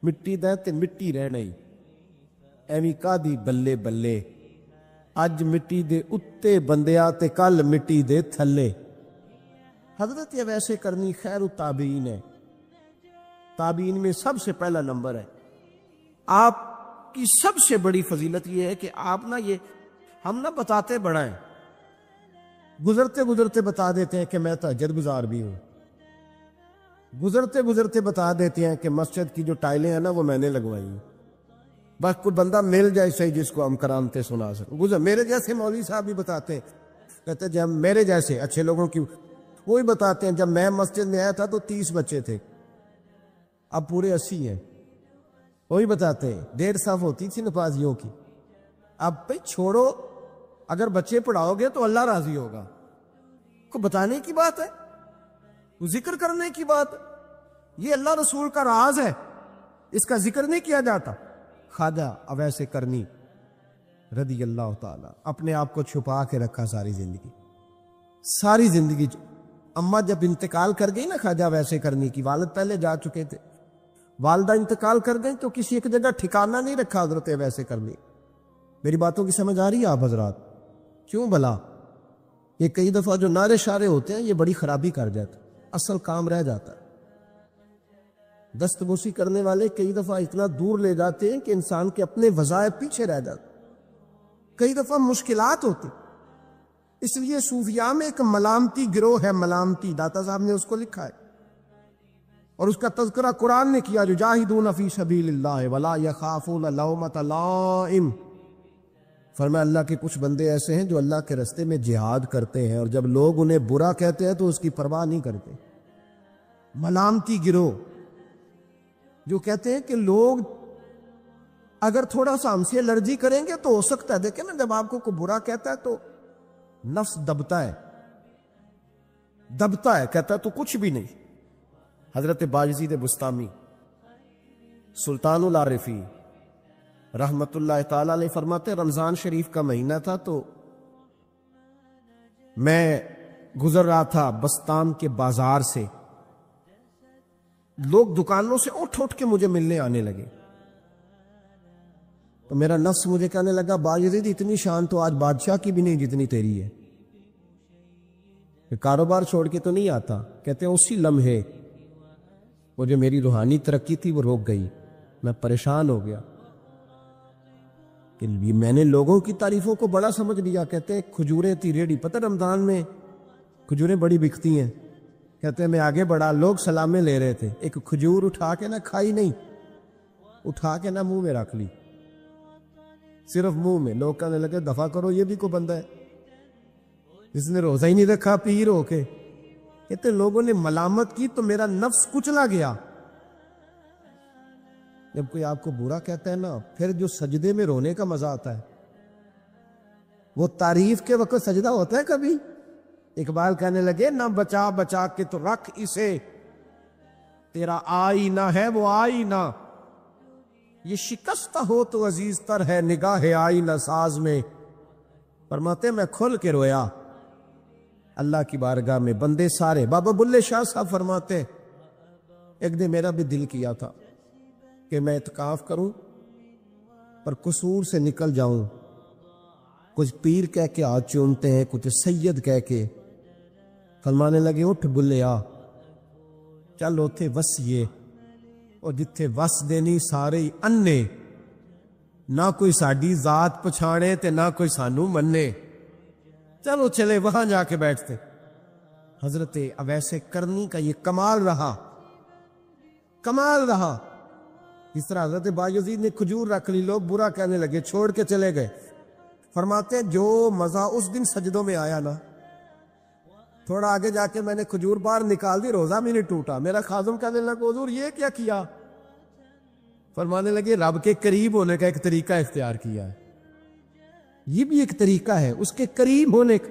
مٹی دے تے مٹی رہنا ہی ایویں کا دی بلے بلے، اج مٹی دے اتے بندیا تے کل مٹی دے تھلے۔ حضرت اویس کرنی خیر التابعین ہے، تابعین میں سب سے پہلا نمبر ہے۔ آپ کی سب سے بڑی فضیلت یہ ہے کہ آپ نا، یہ ہم نا بتاتے بڑا ہیں، گزرتے گزرتے بتا دیتے ہیں کہ میں تہجد گزار بھی ہوں، گزرتے گزرتے بتا دیتے ہیں کہ مسجد کی جو ٹائلیں ہیں نا وہ میں نے لگوائی ہیں۔ بس کوئی بندہ مل جائے صحیح جس کو ہم کرامتے سنا سکیں۔ میرے جیسے مولوی صاحب بھی بتاتے ہیں، کہتے ہیں جب میرے جیسے اچھے لوگوں کی وہی بتاتے ہیں، جب میں مسجد میں آیا تھا تو 30 بچے تھے، اب پورے 80 ہیں۔ وہی بتاتے ہیں 1.5 صف ہوتی تھی نمازیوں کی، اب بھائی چھوڑو، اگر بچے پڑھاؤ گے تو اللہ راضی ہوگا۔ کو بتانے کی بات ہے، ذکر کرنے کی بات ہے، یہ اللہ رسول کا راز ہے، اس کا ذکر نہیں کیا جاتا۔ خواجہ اویس کرنی رضی اللہ تعالی اپنے آپ کو چھپا کے رکھا ساری زندگی۔ اماں جب انتقال کر گئی نا خواجہ اویس کرنی کی، والد پہلے جا چکے تھے، والدہ انتقال کر گئی تو کسی ایک جگہ ٹھکانہ نہیں رکھا حضرت اویس کرنی۔ میری باتوں کی سمجھ آ رہی ہے آپ حضرات؟ کیوں بھلا؟ یہ کئی دفعہ جو نعرے شارے ہوتے ہیں یہ بڑی خرابی کر جاتے، اصل کام رہ جاتا ہے۔ دست بوسی کرنے والے کئی دفعہ اتنا دور لے جاتے ہیں کہ انسان کے اپنے وظائف پیچھے رہ جاتے، کئی دفعہ مشکلات ہوتی۔ اس لیے صوفیاء میں ایک ملامتی گروہ ہے، ملامتی، داتا صاحب نے اس کو لکھا ہے، اور اس کا تذکرہ قرآن نے کیا، یجاہدون فی سبیل اللہ ولا یخافون لومۃ لائم۔ فرمایا اللہ کے کچھ بندے ایسے ہیں جو اللہ کے راستے میں جہاد کرتے ہیں، اور جب لوگ انہیں برا کہتے ہیں تو اس کی پرواہ نہیں کرتے۔ ملامتی گروہ جو کہتے ہیں کہ لوگ اگر تھوڑا سا ہم سے الرجی کریں گے تو ہو سکتا ہے، دیکھیں نا جب آپ کو کوئی برا کہتا ہے تو نفس دبتا ہے، کہتا ہے تو کچھ بھی نہیں۔ حضرت باجزید بستامی سلطان العارفین رحمت اللہ تعالی علیہ فرماتے رمضان شریف کا مہینہ تھا تو میں گزر رہا تھا بستان کے بازار سے، لوگ دکانوں سے اٹھ کے مجھے ملنے آنے لگے، تو میرا نفس مجھے کہنے لگا باجزید اتنی شان تو آج بادشاہ کی بھی نہیں جتنی تیری ہے، کہ کاروبار چھوڑ کے تو نہیں آتا۔ کہتے ہیں اسی لمحے وہ جو میری روحانی ترقی تھی وہ روک گئی، میں پریشان ہو گیا کہ میں نے لوگوں کی تعریفوں کو بڑا سمجھ لیا۔ کہتے ہیں کھجوریں تھی ریڑھی، پتہ رمضان میں کھجوریں بڑی بکتی ہیں، کہتے ہیں میں آگے بڑھا، لوگ سلامیں لے رہے تھے، ایک کھجور اٹھا کے نہ کھائی نہیں، اٹھا کے نہ منہ میں رکھ لی، صرف منہ میں۔ لوگ کہنے لگے دفع کرو، یہ بھی کوئی بندہ ہے جس نے روزہ ہی نہیں رکھا پیر ہو کے۔ کہتے لوگوں نے ملامت کی تو میرا نفس کچلا گیا۔ جب کوئی آپ کو برا کہتا ہے نا، پھر جو سجدے میں رونے کا مزہ آتا ہے، وہ تعریف کے وقت سجدہ ہوتا ہے کبھی؟ اقبال کہنے لگے نہ بچا بچا کے تو رکھ اسے، تیرا آئینہ ہے وہ آئینہ، یہ شکستہ ہو تو عزیز تر ہے نگاہ آئینہ ساز میں۔ فرماتے میں کھل کے رویا اللہ کی بارگاہ میں، بندے سارے۔ بابا بلے شاہ صاحب فرماتے ایک دن میرا بھی دل کیا تھا کہ میں اعتکاف کروں پر قصور سے نکل جاؤں، کچھ پیر کہہ کے ہاتھ چومتے ہیں، کچھ سید کہہ کے۔ فرمانے لگے اٹھ بلے آ، چل اوتھے وسیے، اور جتھے وس دینی سارے ہی انے، نہ کوئی ساڈی ذات پچھانے تے نہ کوئی سانو مننے، چلو چلے وہاں جا کے بیٹھتے۔ حضرت اویس کرنی کا یہ کمال رہا، کمال رہا۔ اس طرح حضرت بایزید نے کھجور رکھ لی، لوگ برا کہنے لگے، چھوڑ کے چلے گئے۔ فرماتے ہیں جو مزہ اس دن سجدوں میں آیا نا، تھوڑا آگے جا کے میں نے کھجور باہر نکال دی، روزہ بھی نہیں ٹوٹا۔ میرا خادم کہنے لگا حضور یہ کیا کیا؟ فرمانے لگے رب کے قریب ہونے کا ایک طریقہ اختیار کیا ہے، یہ بھی ایک طریقہ ہے اس کے قریب ہونے کا۔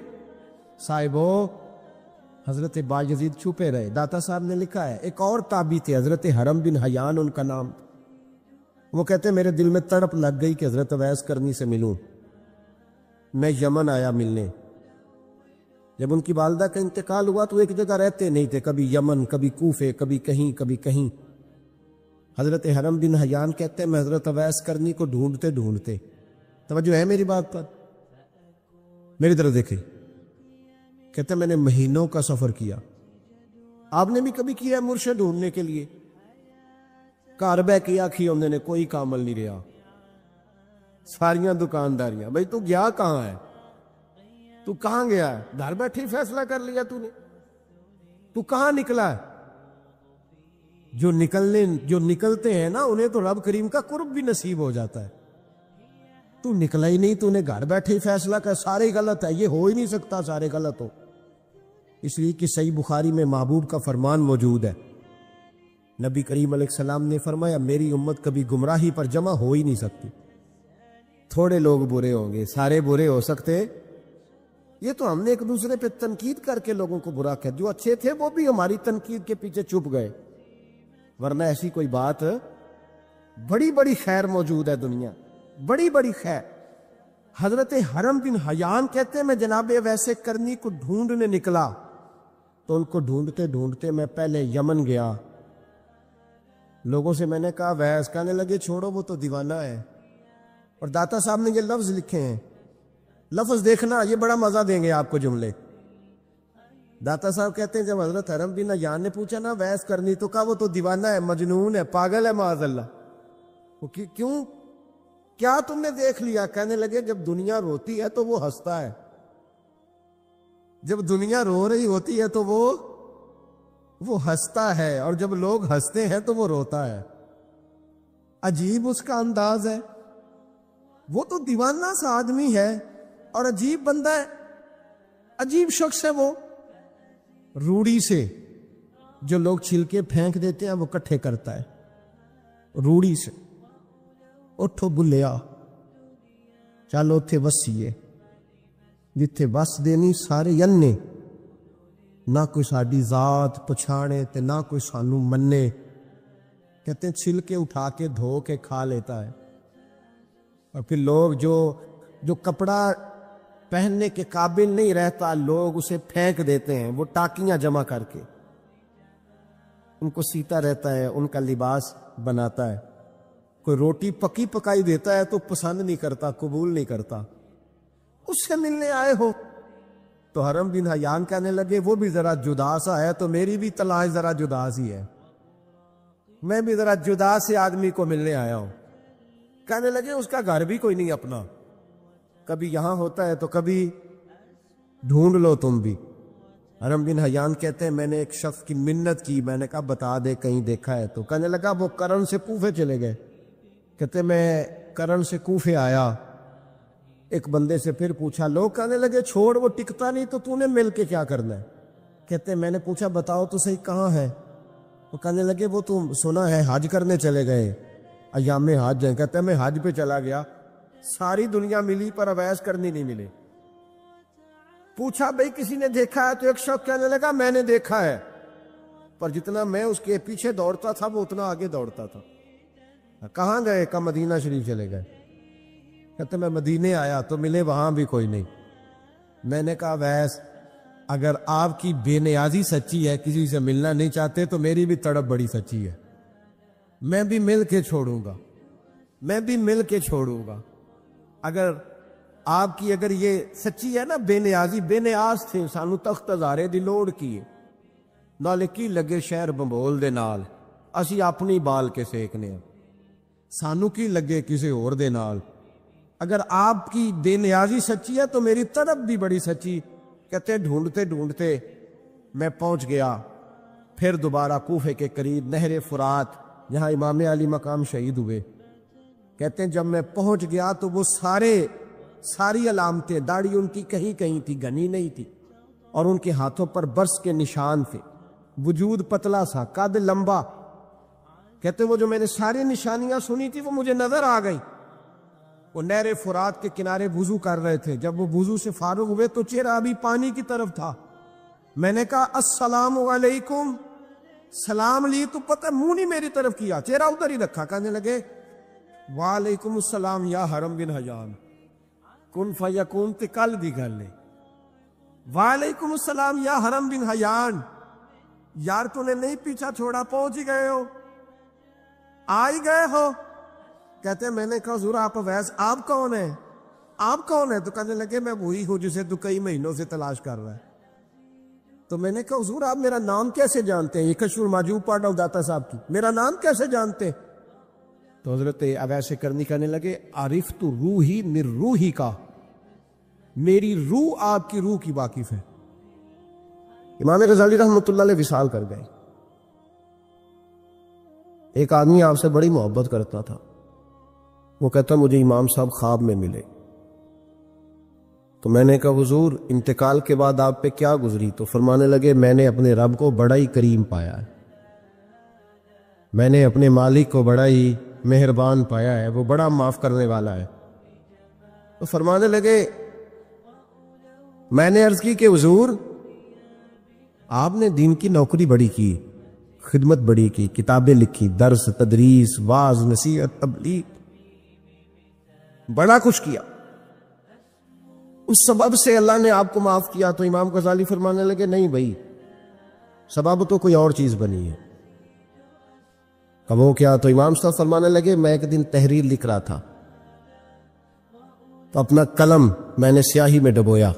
صاحبو حضرت بایزید چھپے رہے۔ داتا صاحب نے لکھا ہے ایک اور تابعی تھے حضرت حرم بن حیان ان کا نام، وہ کہتے ہیں میرے دل میں تڑپ لگ گئی کہ حضرت اویس کرنی سے ملوں۔ میں یمن آیا ملنے، جب ان کی والدہ کا انتقال ہوا تو ایک جگہ رہتے نہیں تھے، کبھی یمن، کبھی کوفے، کبھی کہیں کبھی کہیں۔ حضرت حرم بن حیان کہتے ہیں میں حضرت اویس کرنی کو ڈھونڈتے ڈھونڈتے، توجہ ہے میری بات پر، میری طرف دیکھیں، کہتے ہیں میں نے مہینوں کا سفر کیا۔ آپ نے بھی کبھی کیا ہے مرشد ڈھونڈنے کے لیے؟ گھر بہ کے آکھی انہوں نے کوئی کامل نہیں رہا، ساریاں دکانداریاں، بھئی تو گیا کہاں ہے؟ تو کہاں گیا ہے؟ گھر بیٹھے فیصلہ کر لیا تو نے، تو کہاں نکلا ہے؟ جو نکلتے ہیں نا انہیں تو رب کریم کا قرب بھی نصیب ہو جاتا ہے۔ تو نکلا ہی نہیں، تو نے گھر بیٹھے فیصلہ کر سارے غلط ہے، یہ ہو ہی نہیں سکتا سارے غلط ہو۔ اس لیے کہ صحیح بخاری میں محبوب کا فرمان موجود ہے، نبی کریم علیہ السلام نے فرمایا میری امت کبھی گمراہی پر جمع ہو ہی نہیں سکتی، تھوڑے لوگ برے ہوں گے، سارے برے ہو سکتے؟ یہ تو ہم نے ایک دوسرے پہ تنقید کر کے لوگوں کو برا کہا، جو اچھے تھے وہ بھی ہماری تنقید کے پیچھے چھپ گئے، ورنہ ایسی کوئی بات، بڑی بڑی خیر موجود ہے دنیا، بڑی بڑی خیر۔ حضرت حرم بن حیان کہتے ہیں میں جناب اویس کرنی کو ڈھونڈنے نکلا، تو ان کو ڈھونڈتے ڈھونڈتے میں پہلے یمن گیا، لوگوں سے میں نے کہا اویس، کہنے لگے چھوڑو وہ تو دیوانہ ہے۔ اور داتا صاحب نے یہ لفظ لکھے ہیں، لفظ دیکھنا یہ بڑا مزہ دیں گے آپ کو جملے۔ داتا صاحب کہتے ہیں جب حضرت حرم بن حیان نے پوچھا نا اویس کرنی، تو کہا وہ تو دیوانہ ہے، مجنون ہے، پاگل ہے معاذ اللہ۔ وہ کیوں؟ کیا تم نے دیکھ لیا؟ کہنے لگے جب دنیا روتی ہے تو وہ ہنستا ہے، جب دنیا رو رہی ہوتی ہے تو وہ ہنستا ہے، اور جب لوگ ہنستے ہیں تو وہ روتا ہے۔ عجیب اس کا انداز ہے، وہ تو دیوانہ سا آدمی ہے اور عجیب بندہ ہے، عجیب شخص ہے وہ۔ روڑی سے جو لوگ چھلکے پھینک دیتے ہیں وہ کٹھے کرتا ہے، روڑی سے۔ اٹھو بلیا چلو تھے وسیے جتھے بس دینی سارے ینے، نہ کوئی ساڈی ذات پچھاڑے تے نہ کوئی سانو منے۔ کہتے ہیں چھلکے اٹھا کے دھو کے کھا لیتا ہے، اور پھر لوگ جو کپڑا پہننے کے قابل نہیں رہتا لوگ اسے پھینک دیتے ہیں، وہ ٹاکیاں جمع کر کے ان کو سیتا رہتا ہے، ان کا لباس بناتا ہے۔ کوئی روٹی پکی پکائی دیتا ہے تو پسند نہیں کرتا، قبول نہیں کرتا، اس سے ملنے آئے ہو۔ تو حرم بن حیان کہنے لگے وہ بھی ذرا جدا سا ہے تو میری بھی تلاش ذرا جدا سی ہے، میں بھی ذرا جدا سے آدمی کو ملنے آیا ہوں۔ کہنے لگے اس کا گھر بھی کوئی نہیں اپنا، کبھی یہاں ہوتا ہے تو کبھی ڈھونڈ لو تم بھی۔ حرم بن حیان کہتے ہیں میں نے ایک شخص کی منت کی، میں نے کہا بتا دے کہیں دیکھا ہے تو۔ کہنے لگا وہ کرن سے کوفے چلے گئے۔ کہتے میں کرن سے کوفے آیا، ایک بندے سے پھر پوچھا، لوگ کہنے لگے چھوڑ وہ ٹکتا نہیں تو نے مل کے کیا کرنا ہے؟ کہتے میں نے پوچھا بتاؤ تو صحیح کہاں ہے؟ وہ کہنے لگے وہ تو سنا ہے حج کرنے چلے گئے، ایام حج ہیں۔ کہتے میں حج پہ چلا گیا، ساری دنیا ملی پر اویس کرنی نہیں ملے۔ پوچھا بھئی کسی نے دیکھا ہے؟ تو ایک شخص کہنے لگا میں نے دیکھا ہے، پر جتنا میں اس کے پیچھے دوڑتا تھا وہ اتنا آگے دوڑتا تھا۔ کہاں گئے؟ کہ مدینہ شریف چلے گئے۔ کہتے میں مدینے آیا تو ملے وہاں بھی کوئی نہیں۔ میں نے کہا ویس اگر آپ کی بے نیازی سچی ہے، کسی سے ملنا نہیں چاہتے، تو میری بھی تڑپ بڑی سچی ہے، میں بھی مل کے چھوڑوں گا، میں بھی مل کے چھوڑوں گا۔ اگر آپ کی اگر یہ سچی ہے نا بے نیازی، بے نیاز تھے، سانو تخت ہزارے دی لوڑ کی نالے کی لگے شہر بمبول دے نال، اسی اپنی بال کے سیکنے ہیں، سانو کی لگے کسی اور دے نال۔ اگر آپ کی بے نیازی سچی ہے تو میری طرف بھی بڑی سچی۔ کہتے ڈھونڈتے ڈھونڈتے میں پہنچ گیا پھر دوبارہ کوفے کے قریب نہر فرات جہاں امام علی مقام شہید ہوئے. کہتے ہیں جب میں پہنچ گیا تو وہ ساری علامتیں، داڑھی ان کی کہیں کہیں تھی، گھنی نہیں تھی، اور ان کے ہاتھوں پر برس کے نشان تھے، وجود پتلا سا، قد لمبا. کہتے ہیں وہ جو میں نے ساری نشانیاں سنی تھی وہ مجھے نظر آ گئی. وہ نہر فرات کے کنارے وضو کر رہے تھے. جب وہ وضو سے فارغ ہوئے تو چہرہ ابھی پانی کی طرف تھا. میں نے کہا السلام علیکم، سلام لی تو پتہ منہ نہیں میری طرف کیا، چہرہ ادھر ہی رکھا. کہنے لگے وعلیکم السلام یا حرم بن حیان، کن فیکون تے کل دی گل ہے. وعلیکم السلام یا حرم بن حیان، یار تو نے نہیں پیچھا چھوڑا، پہنچ ہی گئے ہو، آ ہی گئے ہو. کہتے ہیں میں نے کہا حضور آپ اویس، آپ کون ہیں؟ آپ کون ہیں؟ تو کہنے لگے میں وہی ہوں جسے تو کئی مہینوں سے تلاش کر رہا ہے. تو میں نے کہا حضور آپ میرا نام کیسے جانتے ہیں؟ یہ کشف المحجوب پڑھ رہا ہوں داتا صاحب کی، میرا نام کیسے جانتے؟ تو حضرت اویس کرنی کہنے لگے عرفت روحی من روحی کا، میری روح آپ کی روح کی واقف ہے. امام غزالی رحمۃ اللہ علیہ وصال کر گئے. ایک آدمی آپ سے بڑی محبت کرتا تھا، وہ کہتا مجھے امام صاحب خواب میں ملے. تو میں نے کہا حضور انتقال کے بعد آپ پہ کیا گزری؟ تو فرمانے لگے میں نے اپنے رب کو بڑا ہی کریم پایا ہے، میں نے اپنے مالک کو بڑا ہی مہربان پایا ہے، وہ بڑا معاف کرنے والا ہے. تو فرمانے لگے میں نے عرض کی کہ حضور آپ نے دین کی نوکری بڑی کی، خدمت بڑی کی، کتابیں لکھی، درس، تدریس، واعظ، نصیحت، تبلیغ، بڑا کچھ کیا، اس سبب سے اللہ نے آپ کو معاف کیا. تو امام غزالی فرمانے لگے نہیں بھائی، سبب تو کوئی اور چیز بنی ہے. اب وہ کیا؟ تو امام صاحب فرمانے لگے میں ایک دن تحریر لکھ رہا تھا تو اپنا قلم میں نے سیاہی میں ڈبویا،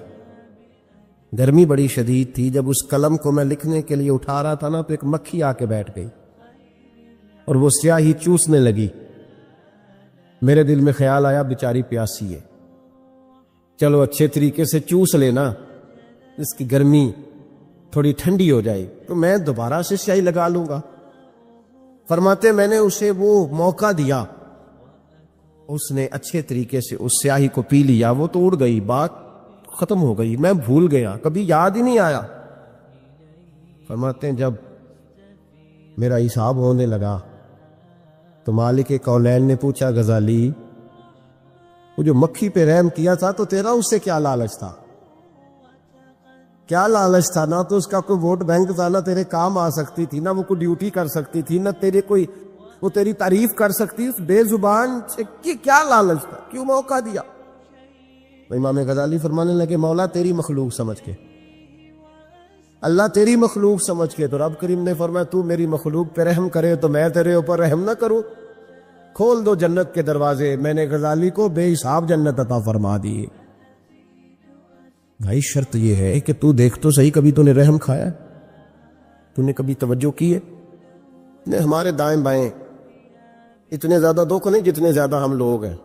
گرمی بڑی شدید تھی. جب اس قلم کو میں لکھنے کے لیے اٹھا رہا تھا نا تو ایک مکھی آ کے بیٹھ گئی اور وہ سیاہی چوسنے لگی. میرے دل میں خیال آیا بیچاری پیاسی ہے، چلو اچھے طریقے سے چوس لینا، اس کی گرمی تھوڑی ٹھنڈی ہو جائے تو میں دوبارہ سے سیاہی لگا لوں گا. فرماتے میں نے اسے وہ موقع دیا، اس نے اچھے طریقے سے اس سیاہی کو پی لیا، وہ تو اڑ گئی، بات ختم ہو گئی، میں بھول گیا، کبھی یاد ہی نہیں آیا. فرماتے ہیں جب میرا حساب ہونے لگا تو مالک کونین نے پوچھا غزالی وہ جو مکھی پہ رحم کیا تھا تو تیرا اس سے کیا لالچ تھا؟ کیا لالچ تھا؟ نہ تو اس کا کوئی ووٹ بینک تھا، نہ تیرے کام آ سکتی تھی، نہ وہ کوئی ڈیوٹی کر سکتی تھی، نہ تیرے کوئی وہ تیری تعریف کر سکتی. اس بے زبان سے کیا لالچ تھا؟ کیوں موقع دیا؟ امام غزالی فرمانے لگے مولا تیری مخلوق سمجھ کے، اللہ تیری مخلوق سمجھ کے. تو رب کریم نے فرمایا تو میری مخلوق پہ رحم کرے تو میں تیرے اوپر رحم نہ کروں؟ کھول دو جنت کے دروازے، میں نے غزالی کو بے حساب جنت عطا فرما دی. بھائی شرط یہ ہے کہ تو دیکھ تو صحیح، کبھی تو نے رحم کھایا؟ تو نے کبھی توجہ کی ہے؟ ہمارے دائیں بائیں اتنے زیادہ دکھ نہیں جتنے زیادہ ہم لوگ ہیں،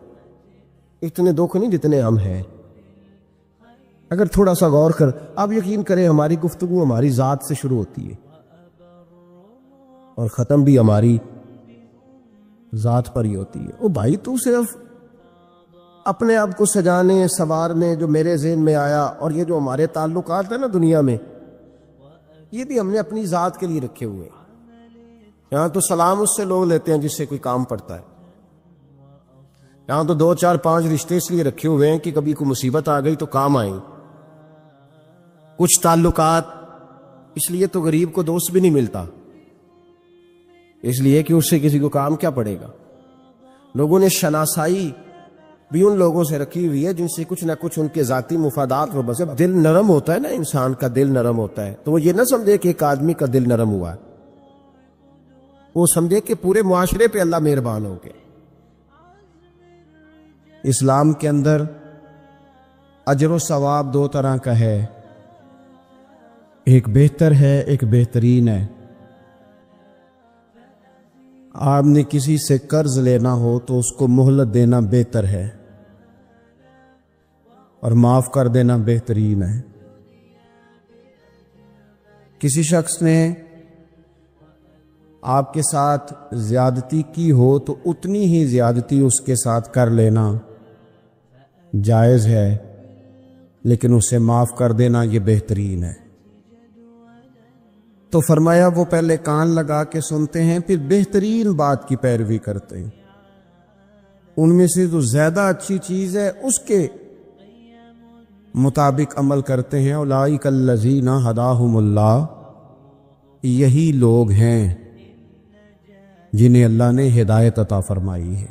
اتنے دکھ نہیں جتنے ہم ہیں. اگر تھوڑا سا غور کر، آپ یقین کریں ہماری گفتگو ہماری ذات سے شروع ہوتی ہے اور ختم بھی ہماری ذات پر ہی ہوتی ہے. او بھائی تو صرف اپنے آپ کو سجانے سنوارنے، جو میرے ذہن میں آیا، اور یہ جو ہمارے تعلقات ہیں نا دنیا میں، یہ بھی ہم نے اپنی ذات کے لیے رکھے ہوئے. یہاں تو سلام اس سے لوگ لیتے ہیں جس سے کوئی کام پڑتا ہے، یہاں تو 2 4 5 رشتے اس لیے رکھے ہوئے ہیں کہ کبھی کوئی مصیبت آ گئی تو کام آئیں. کچھ تعلقات اس لیے تو غریب کو دوست بھی نہیں ملتا، اس لیے کہ اس سے کسی کو کام کیا پڑے گا. لوگوں نے شناسائی بھی ان لوگوں سے رکھی ہوئی ہے جن سے کچھ نہ کچھ ان کے ذاتی مفادات ہو. بس دل نرم ہوتا ہے نا، انسان کا دل نرم ہوتا ہے، تو وہ یہ نہ سمجھے کہ ایک آدمی کا دل نرم ہوا ہے، وہ سمجھے کہ پورے معاشرے پہ اللہ مہربان ہو گئے. اسلام کے اندر اجر و ثواب 2 طرح کا ہے، ایک بہتر ہے، ایک بہترین ہے. آپ نے کسی سے قرض لینا ہو تو اس کو مہلت دینا بہتر ہے اور معاف کر دینا بہترین ہے. کسی شخص نے آپ کے ساتھ زیادتی کی ہو تو اتنی ہی زیادتی اس کے ساتھ کر لینا جائز ہے، لیکن اسے معاف کر دینا یہ بہترین ہے۔ تو فرمایا وہ پہلے کان لگا کے سنتے ہیں، پھر بہترین بات کی پیروی کرتے ہیں، ان میں سے جو زیادہ اچھی چیز ہے اس کے مطابق عمل کرتے ہیں۔ اولئک الذین ھداھم اللہ، یہی لوگ ہیں جنہیں اللہ نے ہدایت عطا فرمائی ہے۔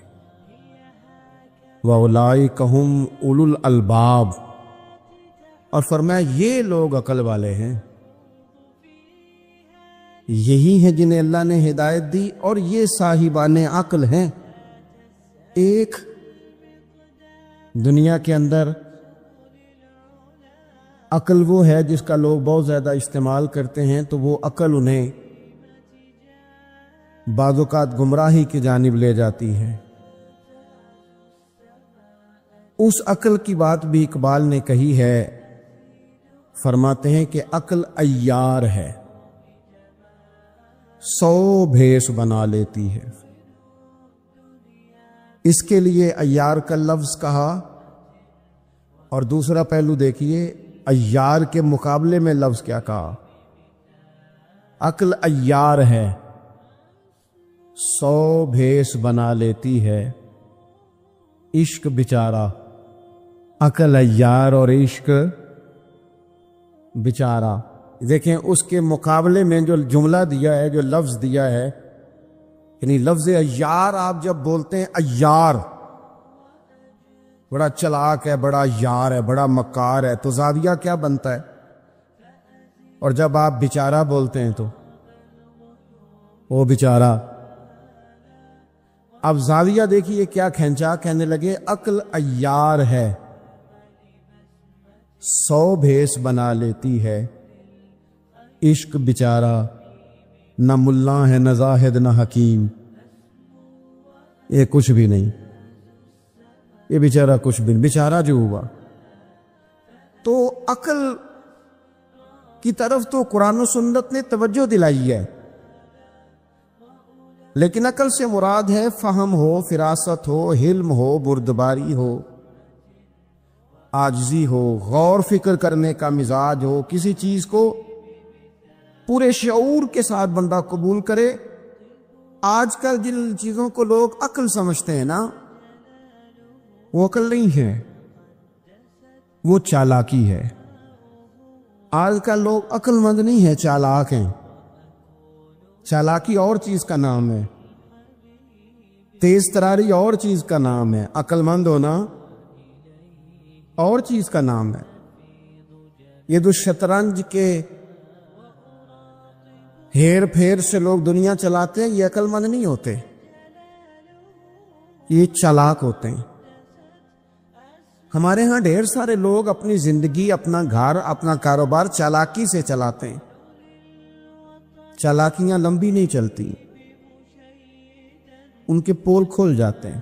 وَأُولَئِکَ ہُمْ أُولُو الْأَلْبَابِ، اور فرمایا یہ لوگ عقل والے ہیں، یہی ہیں جنہیں اللہ نے ہدایت دی، اور یہ صاحبان عقل ہیں۔ ایک دنیا کے اندر عقل وہ ہے جس کا لوگ بہت زیادہ استعمال کرتے ہیں، تو وہ عقل انہیں بعض اوقات گمراہی کی جانب لے جاتی ہے۔ اس عقل کی بات بھی اقبال نے کہی ہے، فرماتے ہیں کہ عقل عیار ہے، 100 بھیس بنا لیتی ہے۔ اس کے لیے عیار کا لفظ کہا، اور دوسرا پہلو دیکھیے عیار کے مقابلے میں لفظ کیا کہا۔ عقل عیار ہے، 100 بھیس بنا لیتی ہے، عشق بیچارہ۔ عقل عیار اور عشق بیچارہ، دیکھیں اس کے مقابلے میں جو جملہ دیا ہے، جو لفظ دیا ہے، یعنی لفظ عیار آپ جب بولتے ہیں عیار بڑا چلاک ہے، بڑا یار ہے، بڑا مکار ہے، تو زاویہ کیا بنتا ہے؟ اور جب آپ بیچارہ بولتے ہیں تو وہ بیچارہ، اب زاویہ دیکھیے کیا کھینچا، کہنے لگے عقل عیار ہے، 100 بھیس بنا لیتی ہے، عشق بیچارہ، نہ ملا ہے نہ زاہد نہ حکیم، یہ کچھ بھی نہیں، یہ بیچارہ کچھ بھی نہیں، بیچارہ جو ہوا۔ تو عقل کی طرف تو قرآن و سنت نے توجہ دلائی ہے، لیکن عقل سے مراد ہے فہم ہو، فراست ہو، حلم ہو، بردباری ہو، عاجزی ہو، غور فکر کرنے کا مزاج ہو، کسی چیز کو پورے شعور کے ساتھ بندہ قبول کرے۔ آج کل جن چیزوں کو لوگ عقل سمجھتے ہیں نا، وہ عقل نہیں ہے، وہ چالاکی ہے۔ آج کل لوگ عقل مند نہیں ہیں، چالاک ہیں۔ چالاکی اور چیز کا نام ہے، تیز تراری اور چیز کا نام ہے، عقل مند ہونا اور چیز کا نام ہے۔ یہ جو شطرنج کے ہیر پھیر سے لوگ دنیا چلاتے ہیں، یہ عقل مند نہیں ہوتے، یہ چالاک ہوتے ہیں۔ ہمارے ہاں ڈھیر سارے لوگ اپنی زندگی، اپنا گھر، اپنا کاروبار چالاکی سے چلاتے ہیں۔ چالاکیاں لمبی نہیں چلتی، ان کے پول کھل جاتے ہیں۔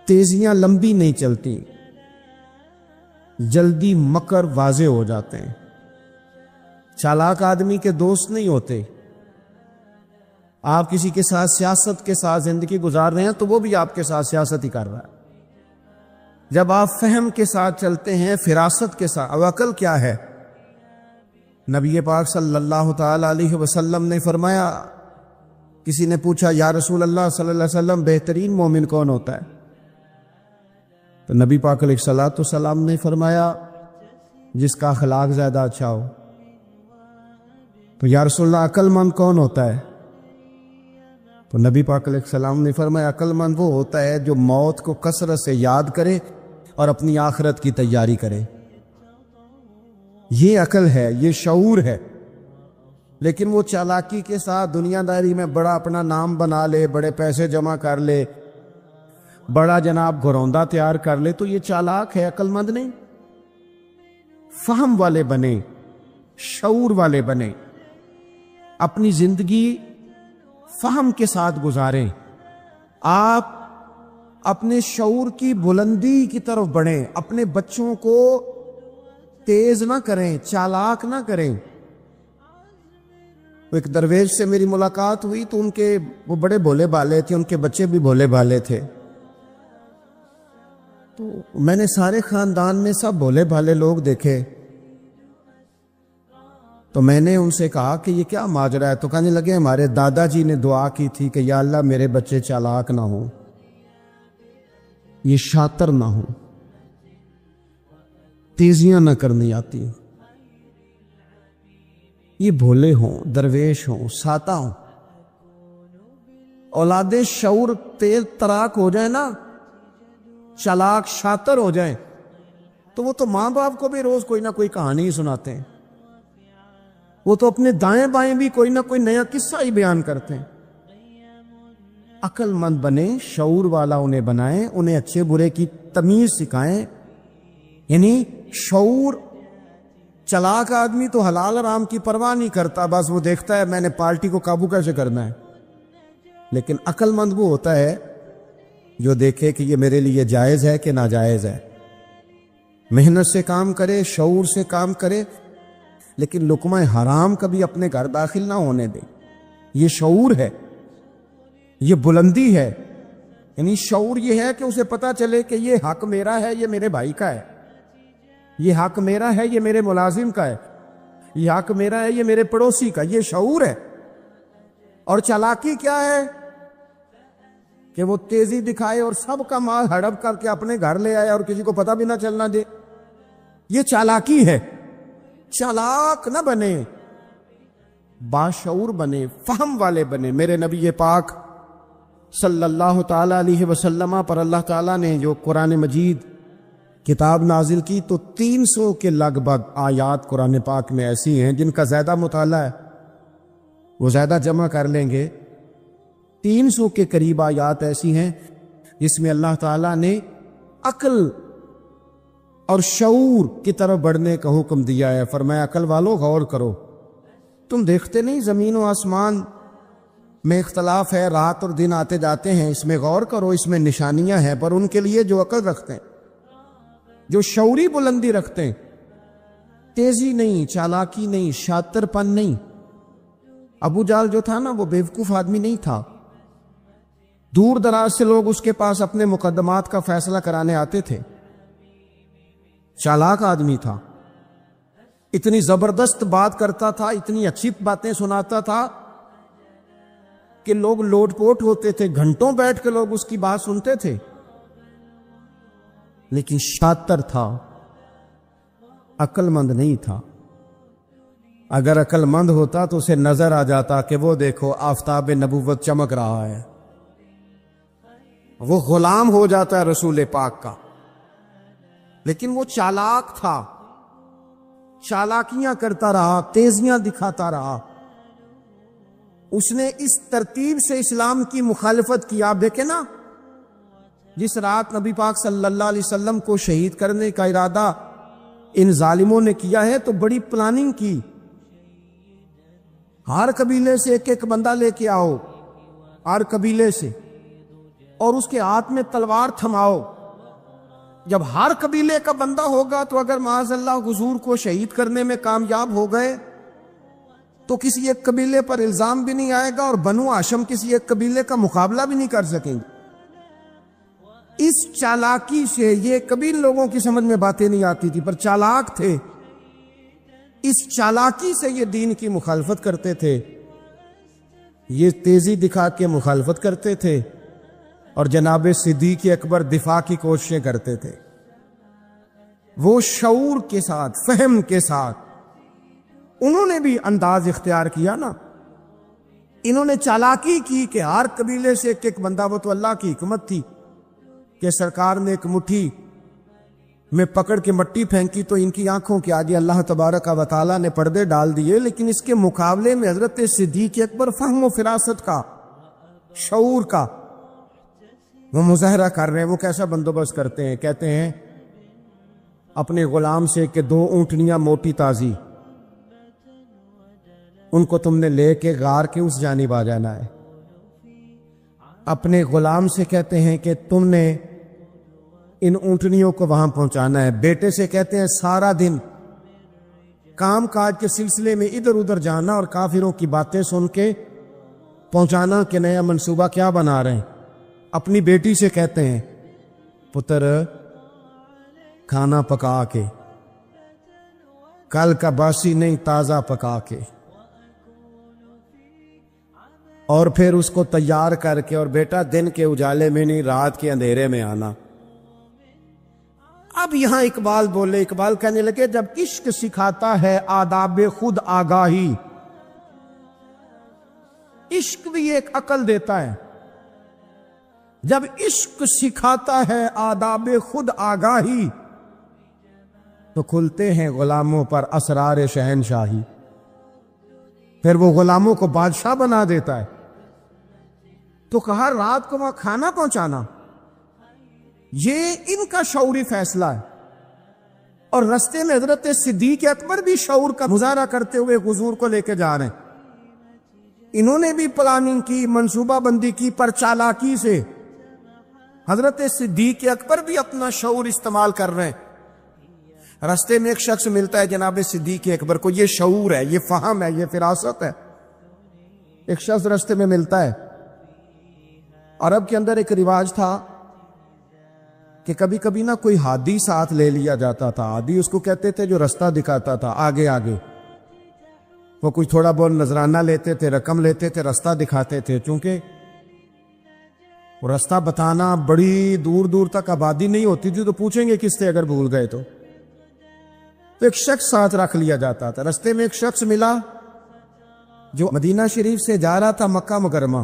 تیزیاں لمبی نہیں چلتی، جلدی مکر واضح ہو جاتے ہیں۔ چالاک آدمی کے دوست نہیں ہوتے۔ آپ کسی کے ساتھ سیاست کے ساتھ زندگی گزار رہے ہیں تو وہ بھی آپ کے ساتھ سیاست ہی کر رہا ہے۔ جب آپ فہم کے ساتھ چلتے ہیں، فراست کے ساتھ، اب عقل کیا ہے؟ نبی پاک صلی اللہ تعالی علیہ وسلم نے فرمایا، کسی نے پوچھا یا رسول اللہ صلی اللہ علیہ وسلم بہترین مومن کون ہوتا ہے؟ تو نبی پاک علیہ الصلوۃ والسلام نے فرمایا جس کا اخلاق زیادہ اچھا ہو۔ تو یا رسول اللہ عقل مند کون ہوتا ہے؟ تو نبی پاک علیہ السلام نے فرمایا عقل مند وہ ہوتا ہے جو موت کو کثرت سے یاد کرے اور اپنی آخرت کی تیاری کرے۔ یہ عقل ہے، یہ شعور ہے۔ لیکن وہ چالاکی کے ساتھ دنیا داری میں بڑا اپنا نام بنا لے، بڑے پیسے جمع کر لے، بڑا جناب گھروندہ تیار کر لے، تو یہ چالاک ہے، عقل مند نہیں۔ فہم والے بنے، شعور والے بنے، اپنی زندگی فہم کے ساتھ گزاریں۔ آپ اپنے شعور کی بلندی کی طرف بڑھیں، اپنے بچوں کو تیز نہ کریں، چالاک نہ کریں، ایک درویش سے میری ملاقات ہوئی تو وہ بڑے بھولے بھالے تھے، ان کے بچے بھی بھولے بھالے تھے. تو میں نے سارے خاندان میں سب بھولے بھالے لوگ دیکھے، تو میں نے ان سے کہا کہ یہ کیا ماجرا ہے؟ تو کہنے لگے ہمارے دادا جی نے دعا کی تھی کہ یا اللہ میرے بچے چالاک نہ ہوں، یہ شاطر نہ ہوں، تیزیاں نہ کرنی آتی، یہ بھولے ہوں، درویش ہوں، ساتا ہوں. اولاد شعور تیز تراک ہو جائے نا، چالاک شاطر ہو جائیں، تو وہ تو ماں باپ کو بھی روز کوئی نہ کوئی کہانی ہی سناتے ہیں، وہ تو اپنے دائیں بائیں بھی کوئی نہ کوئی نیا قصہ ہی بیان کرتے ہیں. عقل مند بنے، شعور والا انہیں بنائیں، انہیں اچھے برے کی تمیز سکھائیں. یعنی شعور، چلاک آدمی تو حلال حرام کی پرواہ نہیں کرتا، بس وہ دیکھتا ہے میں نے پارٹی کو قابو کیسے کرنا ہے. لیکن عقل مند وہ ہوتا ہے جو دیکھے کہ یہ میرے لیے جائز ہے کہ ناجائز ہے، محنت سے کام کرے، شعور سے کام کرے، لیکن لقمہ حرام کبھی اپنے گھر داخل نہ ہونے دے. یہ شعور ہے، یہ بلندی ہے. یعنی شعور یہ ہے کہ اسے پتا چلے کہ یہ حق میرا ہے، یہ میرے بھائی کا ہے، یہ حق میرا ہے، یہ میرے ملازم کا ہے، یہ حق میرا ہے، یہ میرے پڑوسی کا. یہ شعور ہے. اور چالاکی کیا ہے کہ وہ تیزی دکھائے اور سب کا مال ہڑپ کر کے اپنے گھر لے آئے اور کسی کو پتہ بھی نہ چلنا دے. یہ چالاکی ہے. چالاک نہ بنے، باشعور بنے، فہم والے بنے. میرے نبی پاک صلی اللہ تعالی علیہ وسلم پر اللہ تعالیٰ نے جو قرآن مجید کتاب نازل کی تو 300 کے لگ بھگ آیات قرآن پاک میں ایسی ہیں جن کا زیادہ مطالعہ ہے، وہ زیادہ جمع کر لیں گے. 300 کے قریب آیات ایسی ہیں جس میں اللہ تعالیٰ نے عقل اور شعور کی طرف بڑھنے کا حکم دیا ہے. فرمایا عقل والو غور کرو، تم دیکھتے نہیں زمین و آسمان میں اختلاف ہے، رات اور دن آتے جاتے ہیں، اس میں غور کرو، اس میں نشانیاں ہیں. پر ان کے لیے جو عقل رکھتے ہیں، جو شعوری بلندی رکھتے ہیں، تیزی نہیں، چالاکی نہیں، شاطر پن نہیں. ابو جہل جو تھا نا وہ بیوقوف آدمی نہیں تھا. دور دراز سے لوگ اس کے پاس اپنے مقدمات کا فیصلہ کرانے آتے تھے. چالاک آدمی تھا، اتنی زبردست بات کرتا تھا، اتنی اچھی باتیں سناتا تھا کہ لوگ لوٹ پوٹ ہوتے تھے، گھنٹوں بیٹھ کے لوگ اس کی بات سنتے تھے. لیکن شاطر تھا، عقل مند نہیں تھا. اگر عقل مند ہوتا تو اسے نظر آ جاتا کہ وہ دیکھو آفتاب نبوت چمک رہا ہے، وہ غلام ہو جاتا ہے رسول پاک کا. لیکن وہ چالاک تھا، چالاکیاں کرتا رہا، تیزیاں دکھاتا رہا. اس نے اس ترتیب سے اسلام کی مخالفت کی. آپ دیکھیں نا، جس رات نبی پاک صلی اللہ علیہ وسلم کو شہید کرنے کا ارادہ ان ظالموں نے کیا ہے تو بڑی پلاننگ کی. ہر قبیلے سے ایک ایک بندہ لے کے آؤ، ہر قبیلے سے، اور اس کے ہاتھ میں تلوار تھماؤ. جب ہر قبیلے کا بندہ ہوگا تو اگر معاذ اللہ حضور کو شہید کرنے میں کامیاب ہو گئے تو کسی ایک قبیلے پر الزام بھی نہیں آئے گا اور بنو ہاشم کسی ایک قبیلے کا مقابلہ بھی نہیں کر سکیں گے. اس چالاکی سے، یہ کبھی لوگوں کی سمجھ میں باتیں نہیں آتی تھی پر چالاک تھے، اس چالاکی سے یہ دین کی مخالفت کرتے تھے، یہ تیزی دکھا کے مخالفت کرتے تھے، اور جناب صدیق اکبر دفاع کی کوششیں کرتے تھے. وہ شعور کے ساتھ، فہم کے ساتھ انہوں نے بھی انداز اختیار کیا نا. انہوں نے چالاکی کی کہ ہر قبیلے سے ایک ایک بندہ. وہ تو اللہ کی حکمت تھی کہ سرکار نے ایک مٹھی میں پکڑ کے مٹی پھینکی تو ان کی آنکھوں کے آگے اللہ تبارک و تعالیٰ نے پردے ڈال دیے. لیکن اس کے مقابلے میں حضرت صدیق اکبر فہم و فراست کا، شعور کا وہ مظاہرہ کر رہے ہیں. وہ کیسا بندوبست کرتے ہیں؟ کہتے ہیں اپنے غلام سے کہ 2 اونٹنیاں موٹی تازی، ان کو تم نے لے کے غار کے اس جانب آ جانا ہے. اپنے غلام سے کہتے ہیں کہ تم نے ان اونٹنیوں کو وہاں پہنچانا ہے. بیٹے سے کہتے ہیں سارا دن کام کاج کے سلسلے میں ادھر ادھر جانا اور کافروں کی باتیں سن کے پہنچانا کہ نیا منصوبہ کیا بنا رہے ہیں. اپنی بیٹی سے کہتے ہیں پتر کھانا پکا کے، کل کا باسی نہیں تازہ پکا کے، اور پھر اس کو تیار کر کے، اور بیٹا دن کے اجالے میں نہیں رات کے اندھیرے میں آنا. اب یہاں اقبال بولے، اقبال کہنے لگے جب عشق سکھاتا ہے آداب خود آگاہی، عشق بھی ایک عقل دیتا ہے. جب عشق سکھاتا ہے آداب خود آگاہی تو کھلتے ہیں غلاموں پر اسرار شہنشاہی. پھر وہ غلاموں کو بادشاہ بنا دیتا ہے. تو کہا رات کو وہاں کھانا پہنچانا یہ ان کا شعوری فیصلہ ہے. اور رستے میں حضرت صدیق اکبر بھی شعور کا مظاہرہ کرتے ہوئے حضور کو لے کے جا رہے ہیں. انہوں نے بھی پلاننگ کی، منصوبہ بندی کی، پر چالاکی سے. حضرت صدیق اکبر بھی اپنا شعور استعمال کر رہے ہیں. رستے میں ایک شخص ملتا ہے جناب صدیق اکبر کو، یہ شعور ہے، یہ فہم ہے، یہ فراست ہے. ایک شخص رستے میں ملتا ہے. عرب کے اندر ایک رواج تھا کہ کبھی کبھی نہ کوئی ہادی ساتھ لے لیا جاتا تھا. ہادی اس کو کہتے تھے جو رستہ دکھاتا تھا آگے آگے. وہ کچھ تھوڑا بہت نذرانہ لیتے تھے، رقم لیتے تھے، رستہ دکھاتے تھے. چونکہ وہ رستہ بتانا بڑی دور دور تک آبادی نہیں ہوتی تھی تو پوچھیں گے کس سے اگر بھول گئے تو ایک شخص ساتھ رکھ لیا جاتا تھا. رستے میں ایک شخص ملا جو مدینہ شریف سے جا رہا تھا مکہ مکرمہ.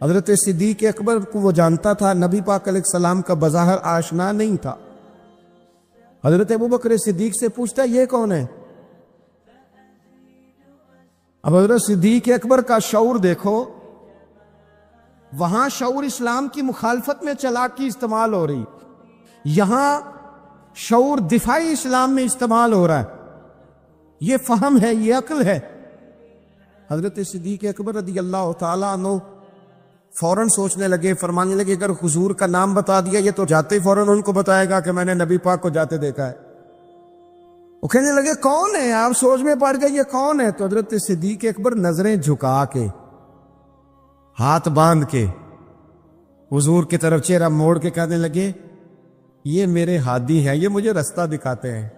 حضرت صدیق اکبر کو وہ جانتا تھا، نبی پاک علیہ السلام کا بظاہر آشنا نہیں تھا. حضرت ابوبکر صدیق سے پوچھتا ہے یہ کون ہے؟ اب حضرت صدیق اکبر کا شعور دیکھو، وہاں شعور اسلام کی مخالفت میں چالاکی استعمال ہو رہی، یہاں شعور دفاعی اسلام میں استعمال ہو رہا ہے. یہ فہم ہے، یہ عقل ہے. حضرت صدیق اکبر رضی اللہ تعالیٰ عنہ فوراً سوچنے لگے، فرمانے لگے اگر حضور کا نام بتا دیا یہ تو جاتے ہی فوراً ان کو بتائے گا کہ میں نے نبی پاک کو جاتے دیکھا ہے. وہ کہنے لگے کون ہے؟ آپ سوچ میں پڑ گئے یہ کون ہے؟ تو حضرت صدیق اکبر نظریں جھکا کے، ہاتھ باندھ کے حضور کی طرف چہرہ موڑ کے کہنے لگے یہ میرے ہادی ہیں، یہ مجھے رستہ دکھاتے ہیں.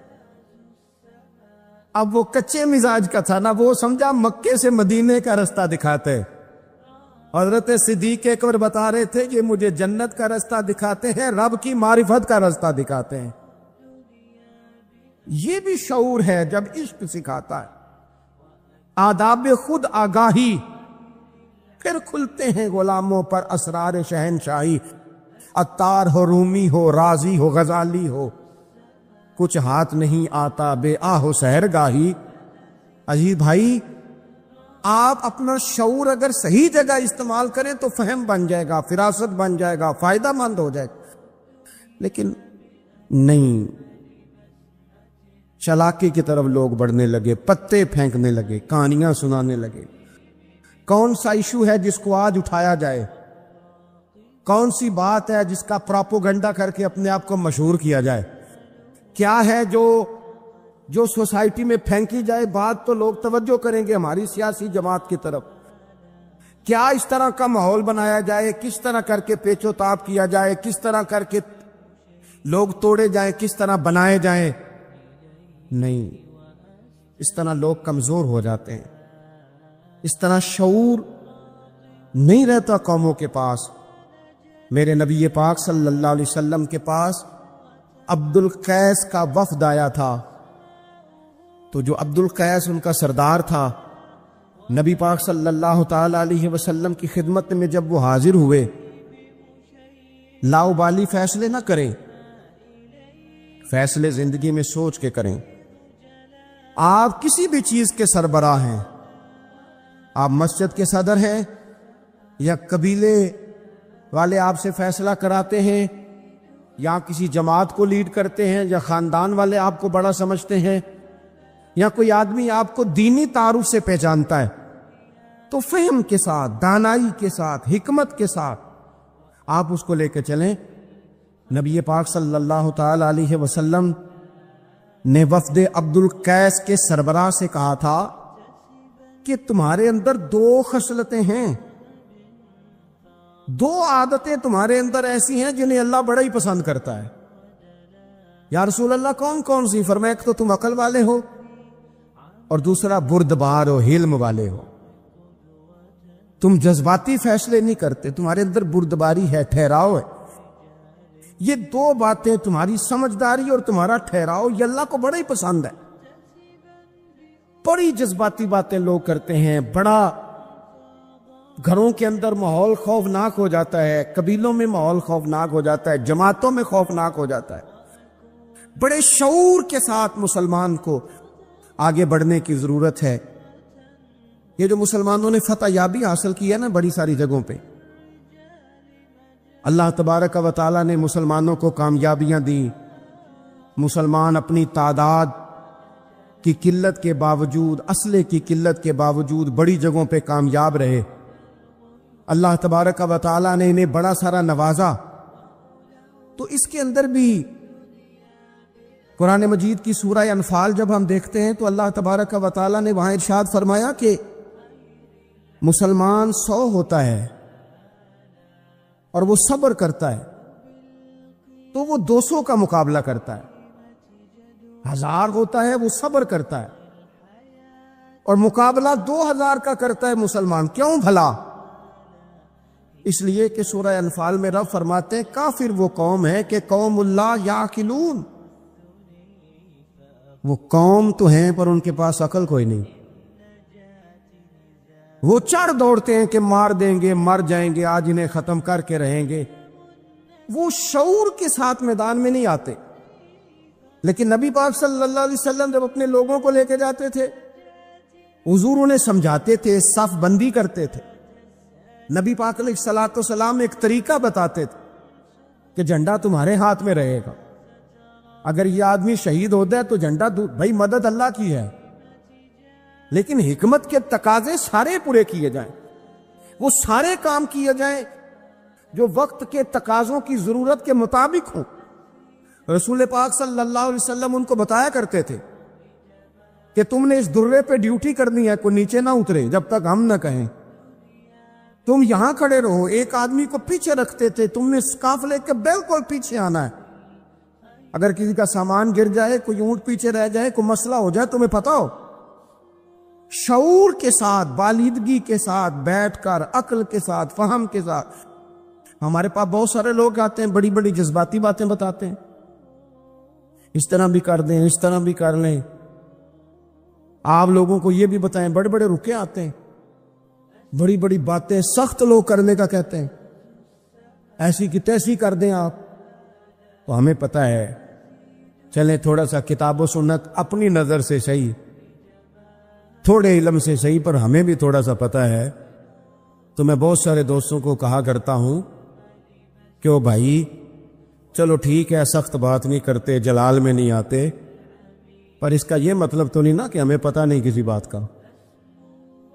اب وہ کچے مزاج کا تھا نا، وہ سمجھا مکے سے مدینے کا رستہ دکھاتے. حضرت صدیق اکبر بتا رہے تھے یہ مجھے جنت کا رستہ دکھاتے ہیں، رب کی معرفت کا رستہ دکھاتے ہیں. یہ بھی شعور ہے جب عشق سکھاتا ہے آداب خود آگاہی. پھر کھلتے ہیں غلاموں پر اسرار شہنشاہی. عطار ہو، رومی ہو، رازی ہو، غزالی ہو، کچھ ہاتھ نہیں آتا بے آہ سحر گاہی. عزیز بھائی، آپ اپنا شعور اگر صحیح جگہ استعمال کریں تو فہم بن جائے گا، فراست بن جائے گا، فائدہ مند ہو جائے گا. لیکن نہیں، چالاکی کی طرف لوگ بڑھنے لگے، پتے پھینکنے لگے، کہانیاں سنانے لگے. کون سا ایشو ہے جس کو آج اٹھایا جائے؟ کون سی بات ہے جس کا پراپوگنڈا کر کے اپنے آپ کو مشہور کیا جائے؟ کیا ہے جو سوسائٹی میں پھینکی جائے بات تو لوگ توجہ کریں گے ہماری سیاسی جماعت کی طرف؟ کیا اس طرح کا ماحول بنایا جائے؟ کس طرح کر کے پیچ و تاب کیا جائے؟ کس طرح کر کے لوگ توڑے جائیں؟ کس طرح بنائے جائیں؟ نہیں، اس طرح لوگ کمزور ہو جاتے ہیں. اس طرح شعور نہیں رہتا قوموں کے پاس. میرے نبی پاک صلی اللہ علیہ وسلم کے پاس عبد القیس کا وفد آیا تھا. تو جو عبد القیس ان کا سردار تھا، نبی پاک صلی اللہ تعالی علیہ وسلم کی خدمت میں جب وہ حاضر ہوئے، لاؤبالی فیصلے نہ کریں، فیصلے زندگی میں سوچ کے کریں. آپ کسی بھی چیز کے سربراہ ہیں، آپ مسجد کے صدر ہیں یا قبیلے والے آپ سے فیصلہ کراتے ہیں، یا کسی جماعت کو لیڈ کرتے ہیں، یا خاندان والے آپ کو بڑا سمجھتے ہیں، یا کوئی آدمی آپ کو دینی تعارف سے پہچانتا ہے، تو فہم کے ساتھ، دانائی کے ساتھ، حکمت کے ساتھ آپ اس کو لے کے چلیں. نبی پاک صلی اللہ تعالی علیہ وسلم نے وفد عبد القیس کے سربراہ سے کہا تھا کہ تمہارے اندر دو خصلتیں ہیں، دو عادتیں تمہارے اندر ایسی ہیں جنہیں اللہ بڑا ہی پسند کرتا ہے۔ یا رسول اللہ کون کون سی؟ فرمایا ایک تو تم عقل والے ہو اور دوسرا بردبار ہو، حلم والے ہو۔ تم جذباتی فیصلے نہیں کرتے، تمہارے اندر بردباری ہے، ٹھہراؤ ہے۔ یہ دو باتیں، تمہاری سمجھداری اور تمہارا ٹھہراؤ، یہ اللہ کو بڑا ہی پسند ہے۔ بڑی جذباتی باتیں لوگ کرتے ہیں، بڑا گھروں کے اندر ماحول خوفناک ہو جاتا ہے، قبیلوں میں ماحول خوفناک ہو جاتا ہے، جماعتوں میں خوفناک ہو جاتا ہے۔ بڑے شعور کے ساتھ مسلمان کو آگے بڑھنے کی ضرورت ہے۔ یہ جو مسلمانوں نے فتح یابی حاصل کی ہے نا بڑی ساری جگہوں پہ، اللہ تبارک و تعالیٰ نے مسلمانوں کو کامیابیاں دی۔ مسلمان اپنی تعداد کی قلت کے باوجود، اسلحے کی قلت کے باوجود بڑی جگہوں پہ کامیاب رہے۔ اللہ تبارک و تعالیٰ نے انہیں بڑا سارا نوازا۔ تو اس کے اندر بھی قرآن مجید کی سورہ انفال جب ہم دیکھتے ہیں تو اللہ تبارک و تعالیٰ نے وہاں ارشاد فرمایا کہ مسلمان 100 ہوتا ہے اور وہ صبر کرتا ہے تو وہ 200 کا مقابلہ کرتا ہے۔ 1000 ہوتا ہے وہ صبر کرتا ہے اور مقابلہ 2000 کا کرتا ہے مسلمان۔ کیوں بھلا؟ اس لیے کہ سورہ انفال میں رب فرماتے ہیں کافر وہ قوم ہے کہ قوم اللہ یعقلون، وہ قوم تو ہیں پر ان کے پاس عقل کوئی نہیں۔ وہ چڑھ دوڑتے ہیں کہ مار دیں گے، مر جائیں گے، آج انہیں ختم کر کے رہیں گے۔ وہ شعور کے ساتھ میدان میں نہیں آتے۔ لیکن نبی پاک صلی اللہ علیہ وسلم جب اپنے لوگوں کو لے کے جاتے تھے، حضور انہیں سمجھاتے تھے، صف بندی کرتے تھے۔ نبی پاک علیہ الصلوۃ والسلام ایک طریقہ بتاتے تھے کہ جھنڈا تمہارے ہاتھ میں رہے گا، اگر یہ آدمی شہید ہوتا ہے تو جھنڈا بھائی مدد اللہ کی ہے، لیکن حکمت کے تقاضے سارے پورے کیے جائیں، وہ سارے کام کیے جائیں جو وقت کے تقاضوں کی ضرورت کے مطابق ہوں۔ رسول پاک صلی اللہ علیہ وسلم ان کو بتایا کرتے تھے کہ تم نے اس درے پہ ڈیوٹی کرنی ہے، کوئی نیچے نہ اترے جب تک ہم نہ کہیں، تم یہاں کھڑے رہو۔ ایک آدمی کو پیچھے رکھتے تھے، تم نے سکاف لے کے بالکل پیچھے آنا ہے۔ اگر کسی کا سامان گر جائے، کوئی اونٹ پیچھے رہ جائے، کوئی مسئلہ ہو جائے، تمہیں پتا ہو۔ شعور کے ساتھ، بالیدگی کے ساتھ بیٹھ کر، عقل کے ساتھ، فہم کے ساتھ۔ ہمارے پاس بہت سارے لوگ آتے ہیں، بڑی بڑی جذباتی باتیں بتاتے ہیں، اس طرح بھی کر دیں، اس طرح بھی کر لیں۔ آپ لوگوں کو یہ بھی بتائیں، بڑے بڑے رکے آتے ہیں، بڑی بڑی باتیں سخت لوگ کرنے کا کہتے ہیں، ایسی کی تیسی کر دیں آپ۔ تو ہمیں پتہ ہے، چلیں تھوڑا سا کتاب و سنت اپنی نظر سے صحیح، تھوڑے علم سے صحیح، پر ہمیں بھی تھوڑا سا پتہ ہے۔ تو میں بہت سارے دوستوں کو کہا کرتا ہوں کہ او بھائی چلو ٹھیک ہے، سخت بات نہیں کرتے، جلال میں نہیں آتے، پر اس کا یہ مطلب تو نہیں نا کہ ہمیں پتہ نہیں کسی بات کا۔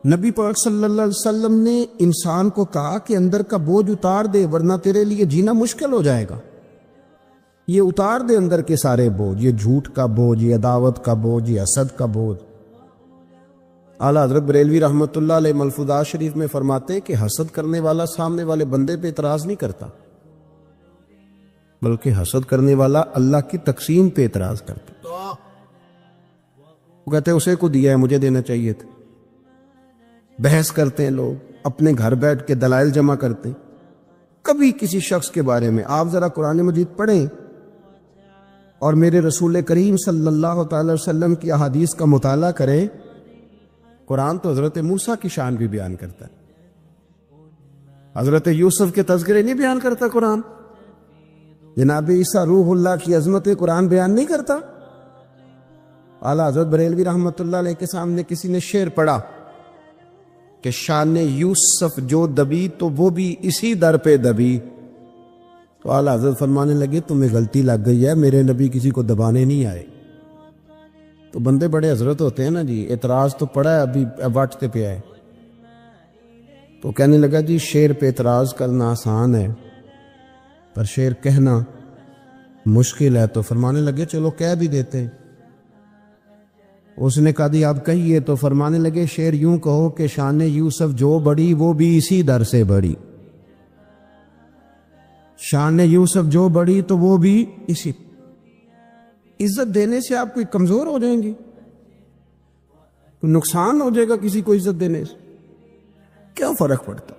نبی پاک صلی اللہ علیہ وسلم نے انسان کو کہا کہ اندر کا بوجھ اتار دے ورنہ تیرے لیے جینا مشکل ہو جائے گا۔ یہ اتار دے اندر کے سارے بوجھ، یہ جھوٹ کا بوجھ، یہ عداوت کا بوجھ، یہ حسد کا بوجھ۔ اعلیٰ حضرت بریلوی رحمۃ اللہ علیہ ملفوظات شریف میں فرماتے ہیں کہ حسد کرنے والا سامنے والے بندے پہ اعتراض نہیں کرتا، بلکہ حسد کرنے والا اللہ کی تقسیم پہ اعتراض کرتا۔ وہ کہتے ہیں اسے کو دیا ہے، مجھے دینا چاہیے تھا۔ بحث کرتے ہیں لوگ، اپنے گھر بیٹھ کے دلائل جمع کرتے ہیں۔ کبھی کسی شخص کے بارے میں آپ ذرا قرآن مجید پڑھیں اور میرے رسول کریم صلی اللہ تعالی وسلم کی احادیث کا مطالعہ کریں۔ قرآن تو حضرت موسیٰ کی شان بھی بیان کرتا ہے، حضرت یوسف کے تذکرے نہیں بیان کرتا قرآن، جناب عیسیٰ روح اللہ کی عظمت قرآن بیان نہیں کرتا۔ اعلیٰ حضرت بریلوی رحمۃ اللہ علیہ کے سامنے کسی نے شعر پڑھا کہ شان یوسف جو دبی تو وہ بھی اسی در پہ دبی، تو اعلیٰ حضرت فرمانے لگے تمہیں غلطی لگ گئی ہے، میرے نبی کسی کو دبانے نہیں آئے۔ تو بندے بڑے حضرت ہوتے ہیں نا جی، اعتراض تو پڑا ہے، ابھی واٹتے پہ آئے، تو کہنے لگا جی شعر پہ اعتراض کرنا آسان ہے پر شعر کہنا مشکل ہے، تو فرمانے لگے چلو کہہ بھی دیتے ہیں۔ اس نے کہا دی آپ کہیے، تو فرمانے لگے شعر یوں کہو کہ شان یوسف جو بڑی وہ بھی اسی در سے بڑی، شان یوسف جو بڑی تو وہ بھی اسی۔ عزت دینے سے آپ کوئی کمزور ہو جائیں گے؟ کوئی نقصان ہو جائے گا کسی کو عزت دینے سے؟ کیا فرق پڑتا؟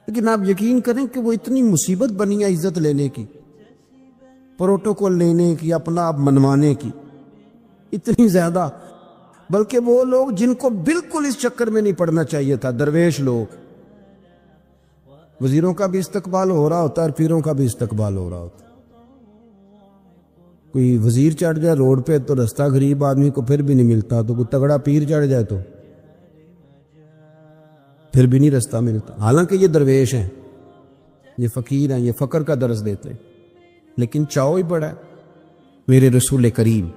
لیکن آپ یقین کریں کہ وہ اتنی مصیبت بنی ہے عزت لینے کی، پروٹوکول لینے کی، اپنا آپ منوانے کی، اتنی زیادہ، بلکہ وہ لوگ جن کو بالکل اس چکر میں نہیں پڑنا چاہیے تھا، درویش لوگ، وزیروں کا بھی استقبال ہو رہا ہوتا ہے اور پیروں کا بھی استقبال ہو رہا ہوتا ہے۔ کوئی وزیر چڑھ جائے روڈ پہ تو رستہ غریب آدمی کو پھر بھی نہیں ملتا، تو کوئی تگڑا پیر چڑھ جائے تو پھر بھی نہیں رستہ ملتا، حالانکہ یہ درویش ہیں، یہ فقیر ہیں، یہ فقر کا درس دیتے ہیں، لیکن چاؤ ہی بڑا ہے۔ میرے رسول کریم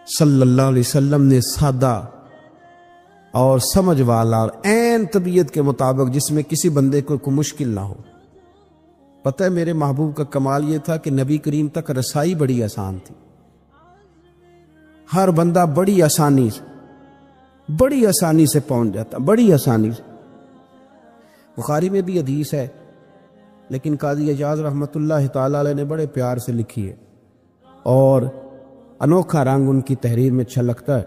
صلی اللہ علیہ وسلم نے سادہ اور سمجھ والا اور عین طبیعت کے مطابق، جس میں کسی بندے کو کوئی مشکل نہ ہو۔ پتہ ہے میرے محبوب کا کمال یہ تھا کہ نبی کریم تک رسائی بڑی آسان تھی، ہر بندہ بڑی آسانی سے پہنچ جاتا، بڑی آسانی سے۔ بخاری میں بھی حدیث ہے، لیکن قاضی اعجاز رحمۃ اللہ تعالی علیہ نے بڑے پیار سے لکھی ہے اور انوکھا رنگ ان کی تحریر میں چھلکتا ہے۔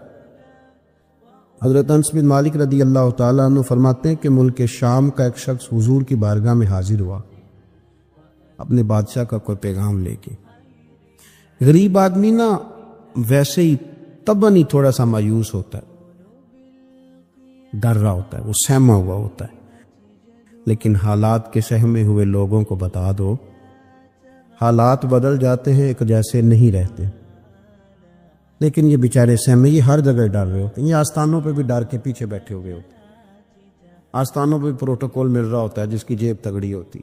حضرت انس بن مالک رضی اللہ تعالیٰ عنہ فرماتے ہیں کہ ملک شام کا ایک شخص حضور کی بارگاہ میں حاضر ہوا اپنے بادشاہ کا کوئی پیغام لے کے۔ غریب آدمی نا ویسے ہی طبعاً ہی تھوڑا سا مایوس ہوتا ہے، ڈر رہا ہوتا ہے، وہ سہما ہوا ہوتا ہے، لیکن حالات کے سہمے ہوئے لوگوں کو بتا دو، حالات بدل جاتے ہیں، ایک جیسے نہیں رہتے۔ لیکن یہ بیچارے سہمے، یہ ہر جگہ ڈر رہے ہوتے ہیں، یہ آستانوں پہ بھی ڈر کے پیچھے بیٹھے ہوئے ہوتے ہیں، آستانوں پہ بھی پروٹوکول مل رہا ہوتا ہے جس کی جیب تگڑی ہوتی،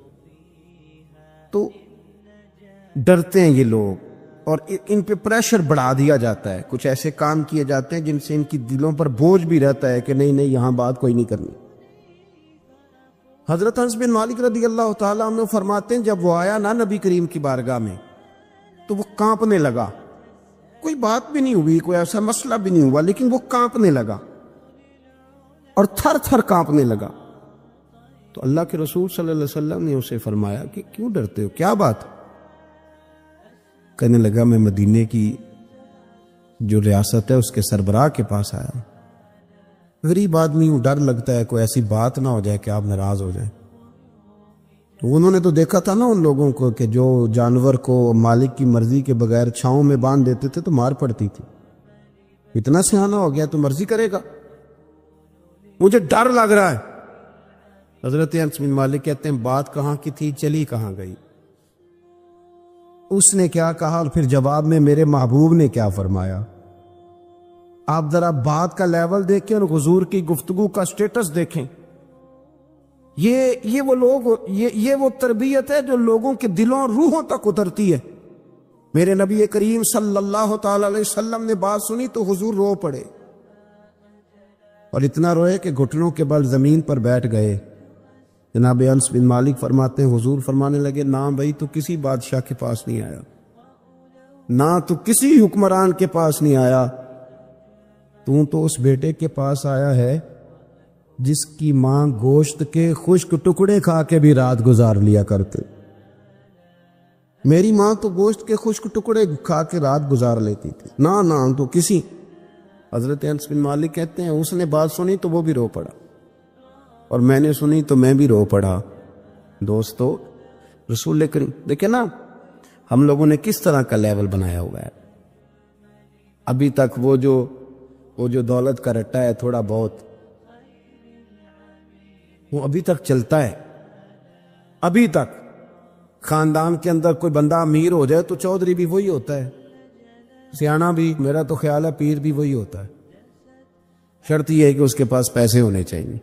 تو ڈرتے ہیں یہ لوگ، اور ان پہ پریشر بڑھا دیا جاتا ہے، کچھ ایسے کام کیے جاتے ہیں جن سے ان کی دلوں پر بوجھ بھی رہتا ہے کہ نہیں یہاں بات کوئی نہیں کرنی۔ حضرت انس بن مالک رضی اللہ تعالیٰ عنہ فرماتے ہیں جب وہ آیا نا نبی کریم کی بارگاہ میں تو وہ کانپنے لگا، کوئی بات بھی نہیں ہوئی، کوئی ایسا مسئلہ بھی نہیں ہوا، لیکن وہ کانپنے لگا اور تھر تھر کانپنے لگا۔ تو اللہ کے رسول صلی اللہ علیہ وسلم نے اسے فرمایا کہ کیوں ڈرتے ہو، کیا بات؟ کہنے لگا میں مدینے کی جو ریاست ہے اس کے سربراہ کے پاس آیا، غریب آدمی ہوں، ڈر لگتا ہے کوئی ایسی بات نہ ہو جائے کہ آپ ناراض ہو جائیں۔ تو انہوں نے تو دیکھا تھا نا ان لوگوں کو کہ جو جانور کو مالک کی مرضی کے بغیر چھاؤں میں باندھ دیتے تھے تو مار پڑتی تھی، اتنا سیانا ہو گیا تو مرضی کرے گا، مجھے ڈر لگ رہا ہے۔ حضرت انس بن مالک کہتے ہیں بات کہاں کی تھی، چلی کہاں گئی؟ اس نے کیا کہا اور پھر جواب میں میرے محبوب نے کیا فرمایا؟ آپ ذرا بات کا لیول دیکھیں اور حضور کی گفتگو کا سٹیٹس دیکھیں۔ یہ وہ لوگ، یہ وہ تربیت ہے جو لوگوں کے دلوں اور روحوں تک اترتی ہے۔ میرے نبی کریم صلی اللہ تعالی علیہ وسلم نے بات سنی تو حضور رو پڑے، اور اتنا روئے کہ گھٹنوں کے بل زمین پر بیٹھ گئے۔ جناب انس بن مالک فرماتے ہیں حضور فرمانے لگے نہ بھائی تو کسی بادشاہ کے پاس نہیں آیا، نہ تو کسی حکمران کے پاس نہیں آیا، تو اس بیٹے کے پاس آیا ہے جس کی ماں گوشت کے خشک ٹکڑے کھا کے بھی رات گزار لیا کرتے۔ میری ماں تو گوشت کے خشک ٹکڑے کھا کے رات گزار لیتی تھی، نہ تو کسی۔ حضرت انس بن مالک کہتے ہیں اس نے بات سنی تو وہ بھی رو پڑا، اور میں نے سنی تو میں بھی رو پڑا۔ دوستو رسول کریم دیکھیں نا ہم لوگوں نے کس طرح کا لیول بنایا ہوا ہے۔ ابھی تک وہ جو دولت کا رٹا ہے تھوڑا بہت، وہ ابھی تک چلتا ہے۔ ابھی تک خاندان کے اندر کوئی بندہ امیر ہو جائے تو چودھری بھی وہی ہوتا ہے، سیانا بھی، میرا تو خیال ہے پیر بھی وہی ہوتا ہے، شرط یہ ہے کہ اس کے پاس پیسے ہونے چاہیے،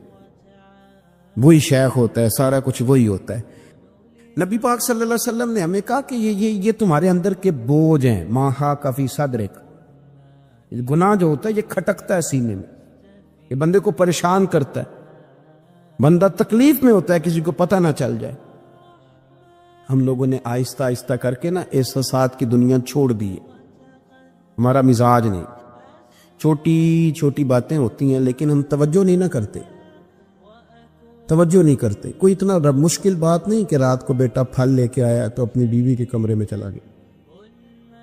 وہی شیخ ہوتا ہے، سارا کچھ وہی ہوتا ہے۔ نبی پاک صلی اللہ علیہ وسلم نے ہمیں کہا کہ یہ تمہارے اندر کے بوجھ ہیں، ماہا کفی صدرک، گناہ جو ہوتا ہے یہ کھٹکتا ہے سینے میں، یہ بندے کو پریشان کرتا ہے، بندہ تکلیف میں ہوتا ہے کسی کو پتہ نہ چل جائے۔ ہم لوگوں نے آہستہ آہستہ کر کے نا احساسات کی دنیا چھوڑ دی ہے، ہمارا مزاج نہیں، چھوٹی چھوٹی باتیں ہوتی ہیں لیکن ہم توجہ نہیں کرتے. کوئی اتنا مشکل بات نہیں کہ رات کو بیٹا پھل لے کے آیا تو اپنی بیوی کے کمرے میں چلا گیا.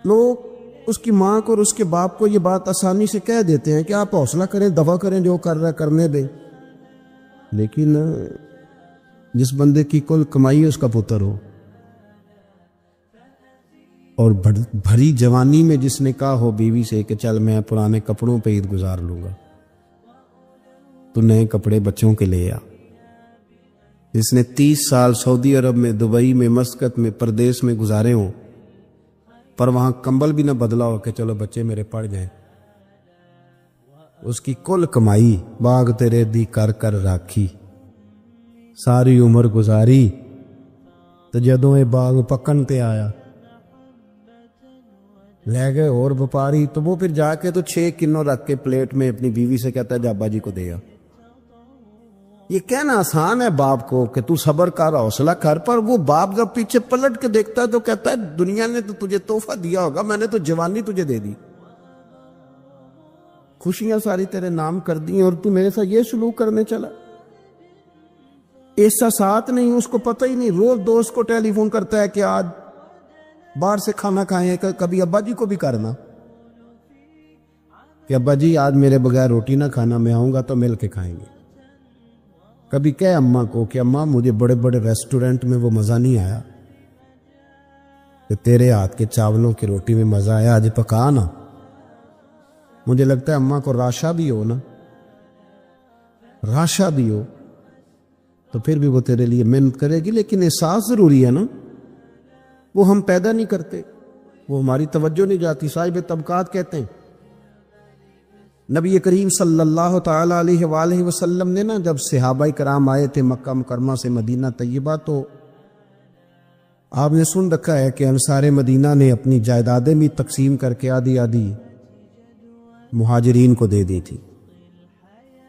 لوگ اس کی ماں کو اور اس کے باپ کو یہ بات آسانی سے کہہ دیتے ہیں کہ آپ حوصلہ کریں، دفع کریں، جو کر رہا کرنے دیں. لیکن جس بندے کی کل کمائی اس کا پتر ہو اور بھری جوانی میں جس نے کہا ہو بیوی سے کہ چل میں پرانے کپڑوں پہ عید گزار لوں گا، تو نئے کپڑے بچوں کے لے آ. جس نے 30 سال سعودی عرب میں، دبئی میں، مسقط میں، پردیس میں گزارے ہوں پر وہاں کمبل بھی نہ بدلا ہو کہ چلو بچے میرے پڑ جائیں، اس کی کل کمائی باغ تیرے دی کر کر راکھی، ساری عمر گزاری تو جدوں یہ باغ پکن تے آیا لے گئے اور وپاری، تو وہ پھر جا کے تو 6 کنوں رکھ کے پلیٹ میں اپنی بیوی سے کہتا ہے جابا جی کو دے آ. یہ کہنا آسان ہے باپ کو کہ تو صبر کر، حوصلہ کر، پر وہ باپ جب پیچھے پلٹ کے دیکھتا ہے تو کہتا ہے دنیا نے تو تجھے تحفہ دیا ہوگا، میں نے تو جوانی تجھے دے دی، خوشیاں ساری تیرے نام کر دی اور تو میرے ساتھ یہ سلوک کرنے چلا. احساسات نہیں، اس کو پتہ ہی نہیں. روز دوست کو ٹیلی فون کرتا ہے کہ آج باہر سے کھانا کھائیں، کبھی ابا جی کو بھی کرنا کہ ابا جی آج میرے بغیر روٹی نہ کھانا، میں آؤں گا تو مل کے کھائیں گے. کبھی کہے اماں کو کہ اماں مجھے بڑے بڑے ریسٹورنٹ میں وہ مزہ نہیں آیا کہ تیرے ہاتھ کے چاولوں کی روٹی میں مزہ آیا، آج پکا نا. مجھے لگتا ہے اماں کو راشا بھی ہو تو پھر بھی وہ تیرے لیے محنت کرے گی. لیکن احساس ضروری ہے نا، وہ ہم پیدا نہیں کرتے، وہ ہماری توجہ نہیں جاتی. صاحب طبقات کہتے ہیں نبی کریم صلی اللہ تعالی علیہ وآلہ وسلم نے جب صحابہ کرام آئے تھے مکہ مکرمہ سے مدینہ طیبہ، تو آپ نے سن رکھا ہے کہ انصار مدینہ نے اپنی جائیدادیں بھی تقسیم کر کے آدھی مہاجرین کو دے دی تھی.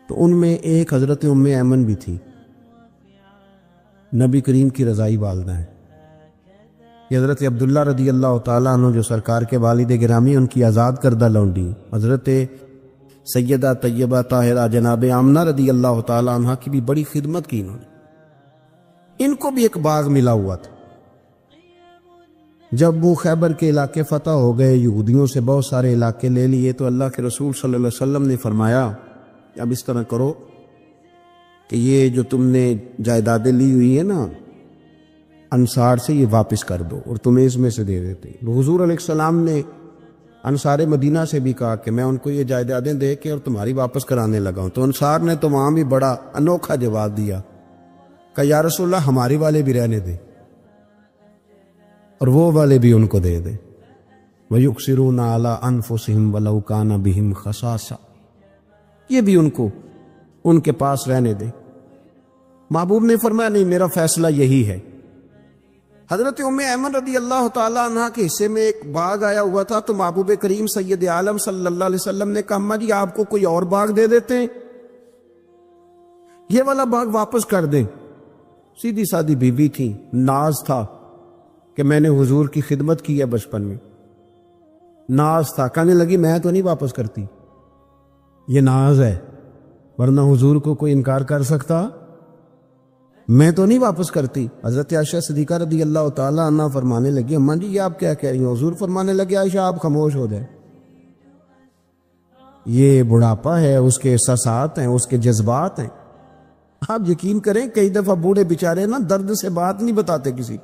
تو ان میں ایک حضرت ام ایمن بھی تھی، نبی کریم کی رضائی والدہ ہیں. یہ حضرت عبداللہ رضی اللہ تعالیٰ عنہ جو سرکار کے والد گرامی، ان کی آزاد کردہ لونڈی حضرت سیدہ طیبہ طاہرہ جناب آمنہ رضی اللہ تعالیٰ عنہ کی بھی بڑی خدمت کی انہوں نے. ان کو بھی ایک باغ ملا ہوا تھا. جب وہ خیبر کے علاقے فتح ہو گئے، یہودیوں سے بہت سارے علاقے لے لیے، تو اللہ کے رسول صلی اللہ علیہ وسلم نے فرمایا اب اس طرح کرو کہ یہ جو تم نے جائیدادیں لی ہوئی ہیں نا انصار سے، یہ واپس کر دو اور تمہیں اس میں سے دے دیتے. حضور علیہ السلام نے انصار مدینہ سے بھی کہا کہ میں ان کو یہ جائیدادیں دے کے اور تمہاری واپس کرانے لگا ہوں. تو انصار نے تو وہاں بھی بڑا انوکھا جواب دیا کہ یا رسول اللہ ہماری والے بھی رہنے دے اور وہ والے بھی ان کو دے دے. وَيُقْصِرُونَ عَلَىٰ أَنفُسِهِمْ وَلَوْ كَانَ بِهِمْ خَصَاصَةٌ، یہ بھی ان کے پاس رہنے دے. محبوب نے فرمایا نہیں، میرا فیصلہ یہی ہے. حضرت ام ایمن رضی اللہ تعالیٰ عنہ کے حصے میں ایک باغ آیا ہوا تھا، تو محبوب کریم سید عالم صلی اللہ علیہ وسلم نے کہا اماں جی آپ کو کوئی اور باغ دے دیتے ہیں، یہ والا باغ واپس کر دیں. سیدھی سادی بیوی تھی، ناز تھا کہ میں نے حضور کی خدمت کی ہے بچپن میں، ناز تھا. کہنے لگی میں تو نہیں واپس کرتی، یہ ناز ہے، ورنہ حضور کو کوئی انکار کر سکتا؟ میں تو نہیں واپس کرتی. حضرت عائشہ صدیقہ رضی اللہ تعالیٰ عنہ فرمانے لگی اماں جی یہ آپ کیا کہہ رہی ہیں؟ حضور فرمانے لگے عائشہ آپ خاموش ہو جائیں، یہ بڑھاپا ہے، اس کے احساسات ہیں، اس کے جذبات ہیں. آپ یقین کریں کئی دفعہ بوڑھے بیچارے درد سے بات نہیں بتاتے کسی،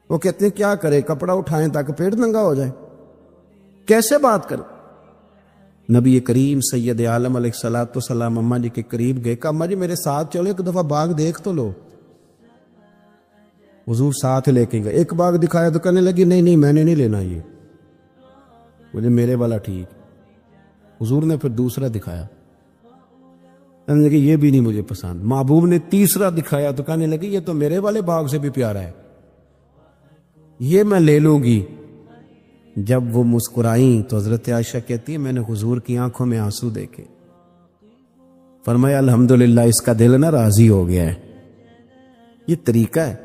وہ کہتے ہیں کیا کرے، کپڑا اٹھائیں تاکہ پیٹ ننگا ہو جائے، کیسے بات کریں. نبی کریم سید عالم علیہ السلام اماں جی کے قریب گئے، کہا اماں جی میرے ساتھ چلو، ایک دفعہ باغ دیکھ تو لو. حضور ساتھ لے کے گئے، ایک باغ دکھایا تو کہنے لگی نہیں میں نے نہیں لینا، یہ مجھے میرے والا ٹھیک. حضور نے پھر دوسرا دکھایا، کہنے لگی یہ بھی نہیں مجھے پسند. محبوب نے تیسرا دکھایا تو کہنے لگی یہ تو میرے والے باغ سے بھی پیارا ہے، یہ میں لے لوں گی. جب وہ مسکرائیں تو حضرت عائشہ کہتی ہے میں نے حضور کی آنکھوں میں آنسو دیکھے، فرمایا الحمدللہ اس کا دل راضی ہو گیا ہے. یہ طریقہ ہے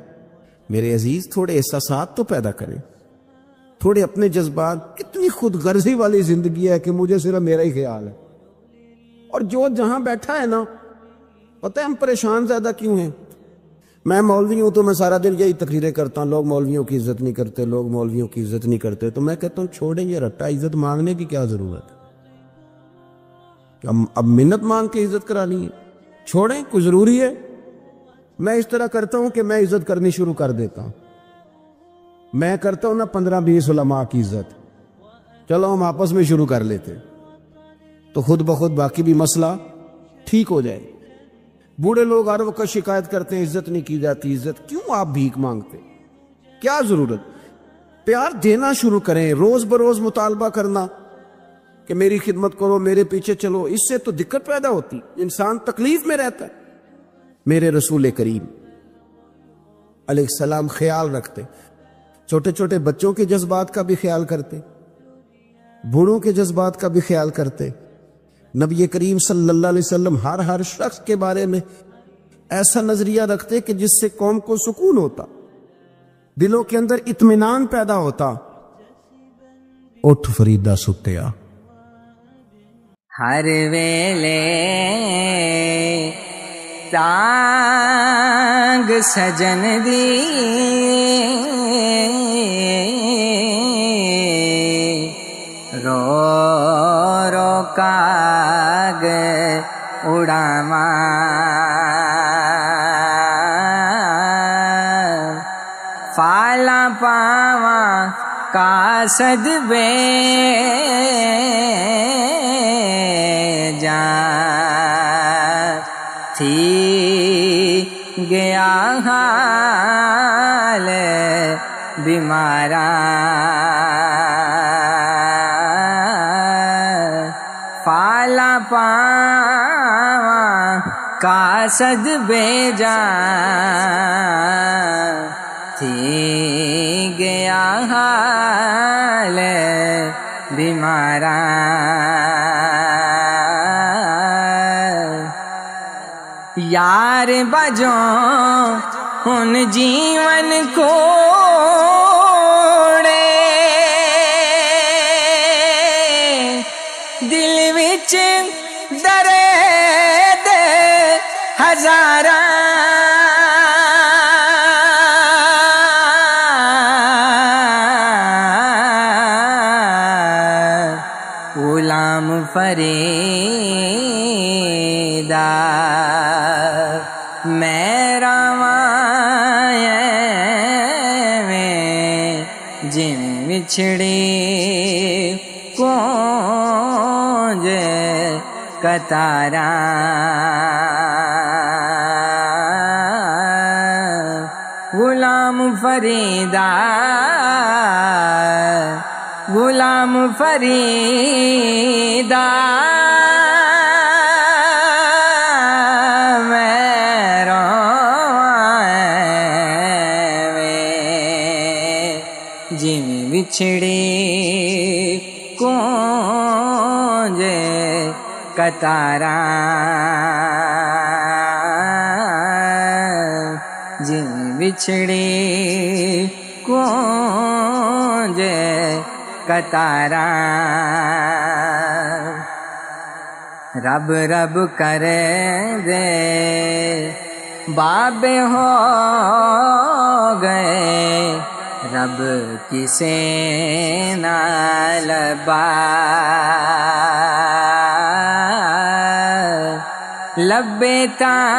میرے عزیز، تھوڑے احساسات تو پیدا کریں، تھوڑے اپنے جذبات. کتنے اتنی خود غرضی والی زندگی ہے کہ مجھے صرف میرا ہی خیال ہے. اور جو جہاں بیٹھا ہے نا، پتہ ہے ہم پریشان زیادہ کیوں ہیں؟ میں مولوی ہوں تو میں سارا دن یہی تقریریں کرتا ہوں، لوگ مولویوں کی عزت نہیں کرتے، لوگ مولویوں کی عزت نہیں کرتے. تو میں کہتا ہوں چھوڑیں یہ رٹا، عزت مانگنے کی کیا ضرورت ہے؟ اب منت مانگ کے عزت کرانی ہے؟ چھوڑیں، کوئی ضروری ہے؟ میں اس طرح کرتا ہوں کہ میں عزت کرنی شروع کر دیتا ہوں. میں کرتا ہوں نا 15-20 علماء کی عزت، چلو ہم آپس میں شروع کر لیتے تو خود بخود باقی بھی مسئلہ ٹھیک ہو جائے. بوڑھے لوگ ہر وقت شکایت کرتے ہیں عزت نہیں کی جاتی. عزت کیوں آپ بھیک مانگتے؟ کیا ضرورت؟ پیار دینا شروع کریں، روز بروز مطالبہ کرنا کہ میری خدمت کرو، میرے پیچھے چلو. اس سے تو دقت پیدا ہوتی، انسان تکلیف میں رہتا ہے. میرے رسول کریم علیہ السلام خیال رکھتے، چھوٹے چھوٹے بچوں کے جذبات کا بھی خیال کرتے، بوڑھوں کے جذبات کا بھی خیال کرتے. نبی کریم صلی اللہ علیہ وسلم ہر شخص کے بارے میں ایسا نظریہ رکھتے کہ جس سے قوم کو سکون ہوتا، دلوں کے اندر اطمینان پیدا ہوتا. اٹھ فریدہ ستیا، ہر ویلے تانگ سجن دی رو رو کاگ اڑاواں فالا پاواں کاسد بے جان تھی گیا حال بیماراں فالا پاواں کاسد بے جان تھی گیا حال بیماراں. یار بجوں ان جیون کوڑے دل وچ درد ہزاراں غلام فریدا میرا میں جن بچھڑی کونج کتاراں غلام فریدا غلام فریدا جن بچھڑی کونج کتاراں جن بچھڑی کونج کتاراں رب رب کرے دے بابے ہو گئے رب کسے نہ لبا لبے تاں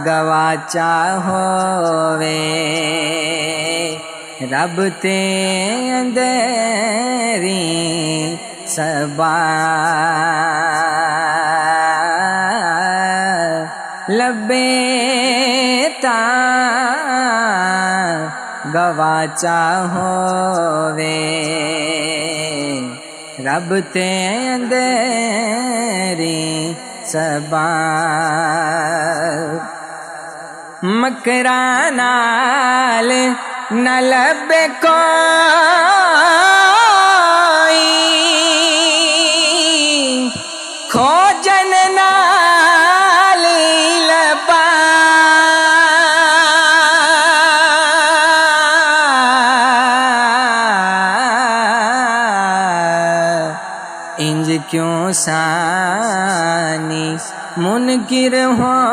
گواچا ہووے رب تے اندری سبا لبے تاں گواچا ہووے رب تے اندری سبا مکراں نال نہ لبے کوئی کھوجن نال لبا سانی منکر ہوویں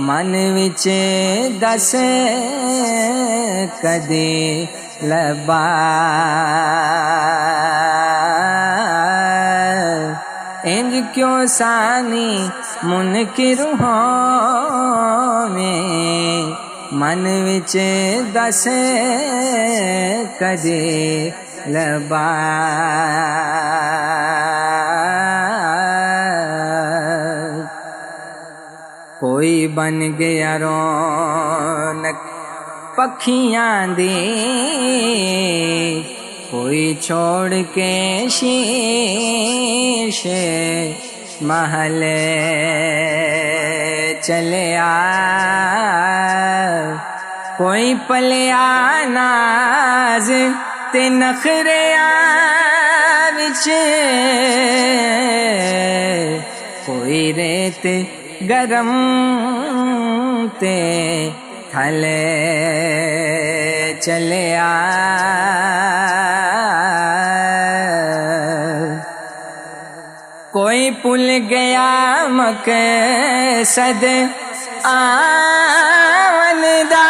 من وچ دس کدی لبا انج کیوں سانی منکر ہوویں من وچ دس کدی لبا کوئی بن گیا رونق پکھیاں دی کوئی چھوڑ کے شیشے محل چلے کوئی پلیا ناز تے نخریاں وچ کوئی ریت گرم تے تھلے چلے کوئی پل گیا مقصد آن دا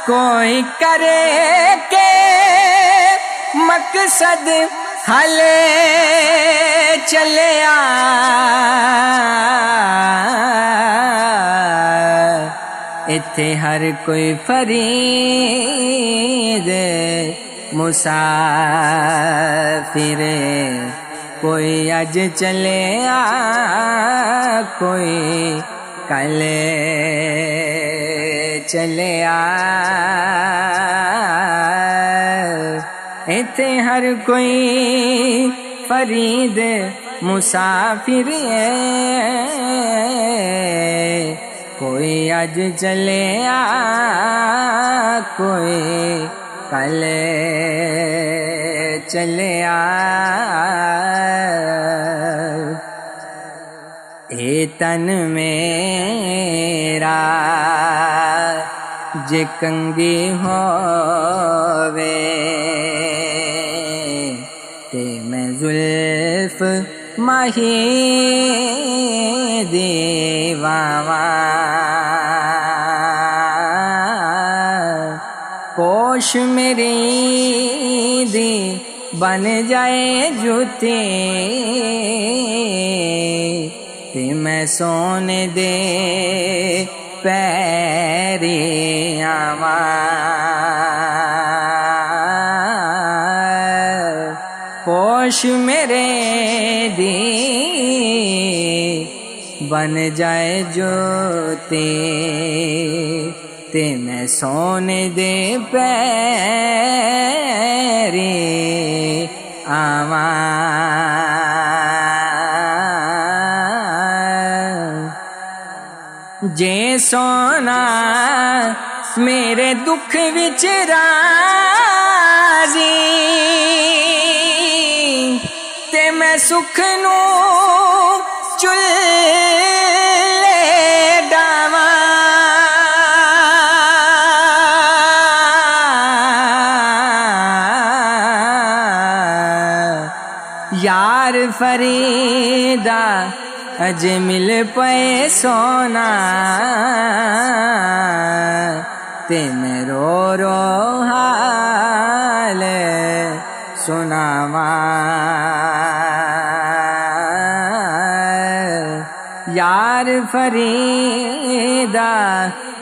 کوئی کرے کے مقصد ہلے چلے ایتھے ہر کوئی فرید مسافر کوئی اج چلے کوئی کل چلے ایتھے ہر کوئی فرید مسافر کوئی اج چلے کوئی کل چلے اے تن میرا جے کنگی ہووے تے میں زلف ماہی دیواواں پوش میری دی بن جائے جوتی تے میں سونے دے پیری آواں پوش میرے دی بن جائے جوتی تے میں سونے دے پیری آواں جے سونا میرے دکھ وچ راضی تے میں سکھ نو چلے ڈاواں یار فریدا اج مل پے سونا تے میں رو رو حال سناواں یار فریدا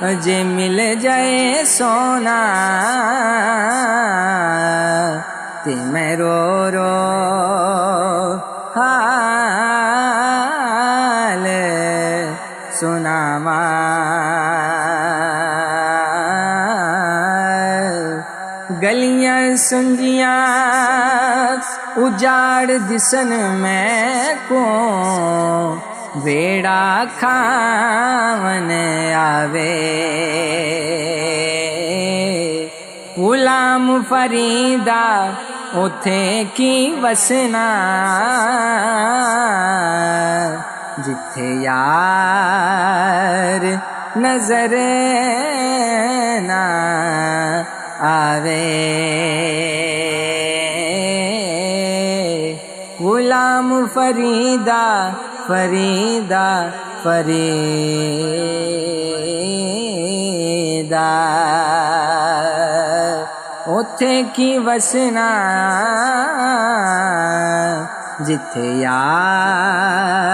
اج مل جائے سونا تے میں رو رو حال سناواں گلیاں سنجیاں اجاڑ دسن میں کو ویڑا کھاون آوے غلام فریدا اوتھے کی وسنا جتھے یار نظر نہ آوے غلام فریدا فریدا فریدا اوتھے کی وسنا جتھے یار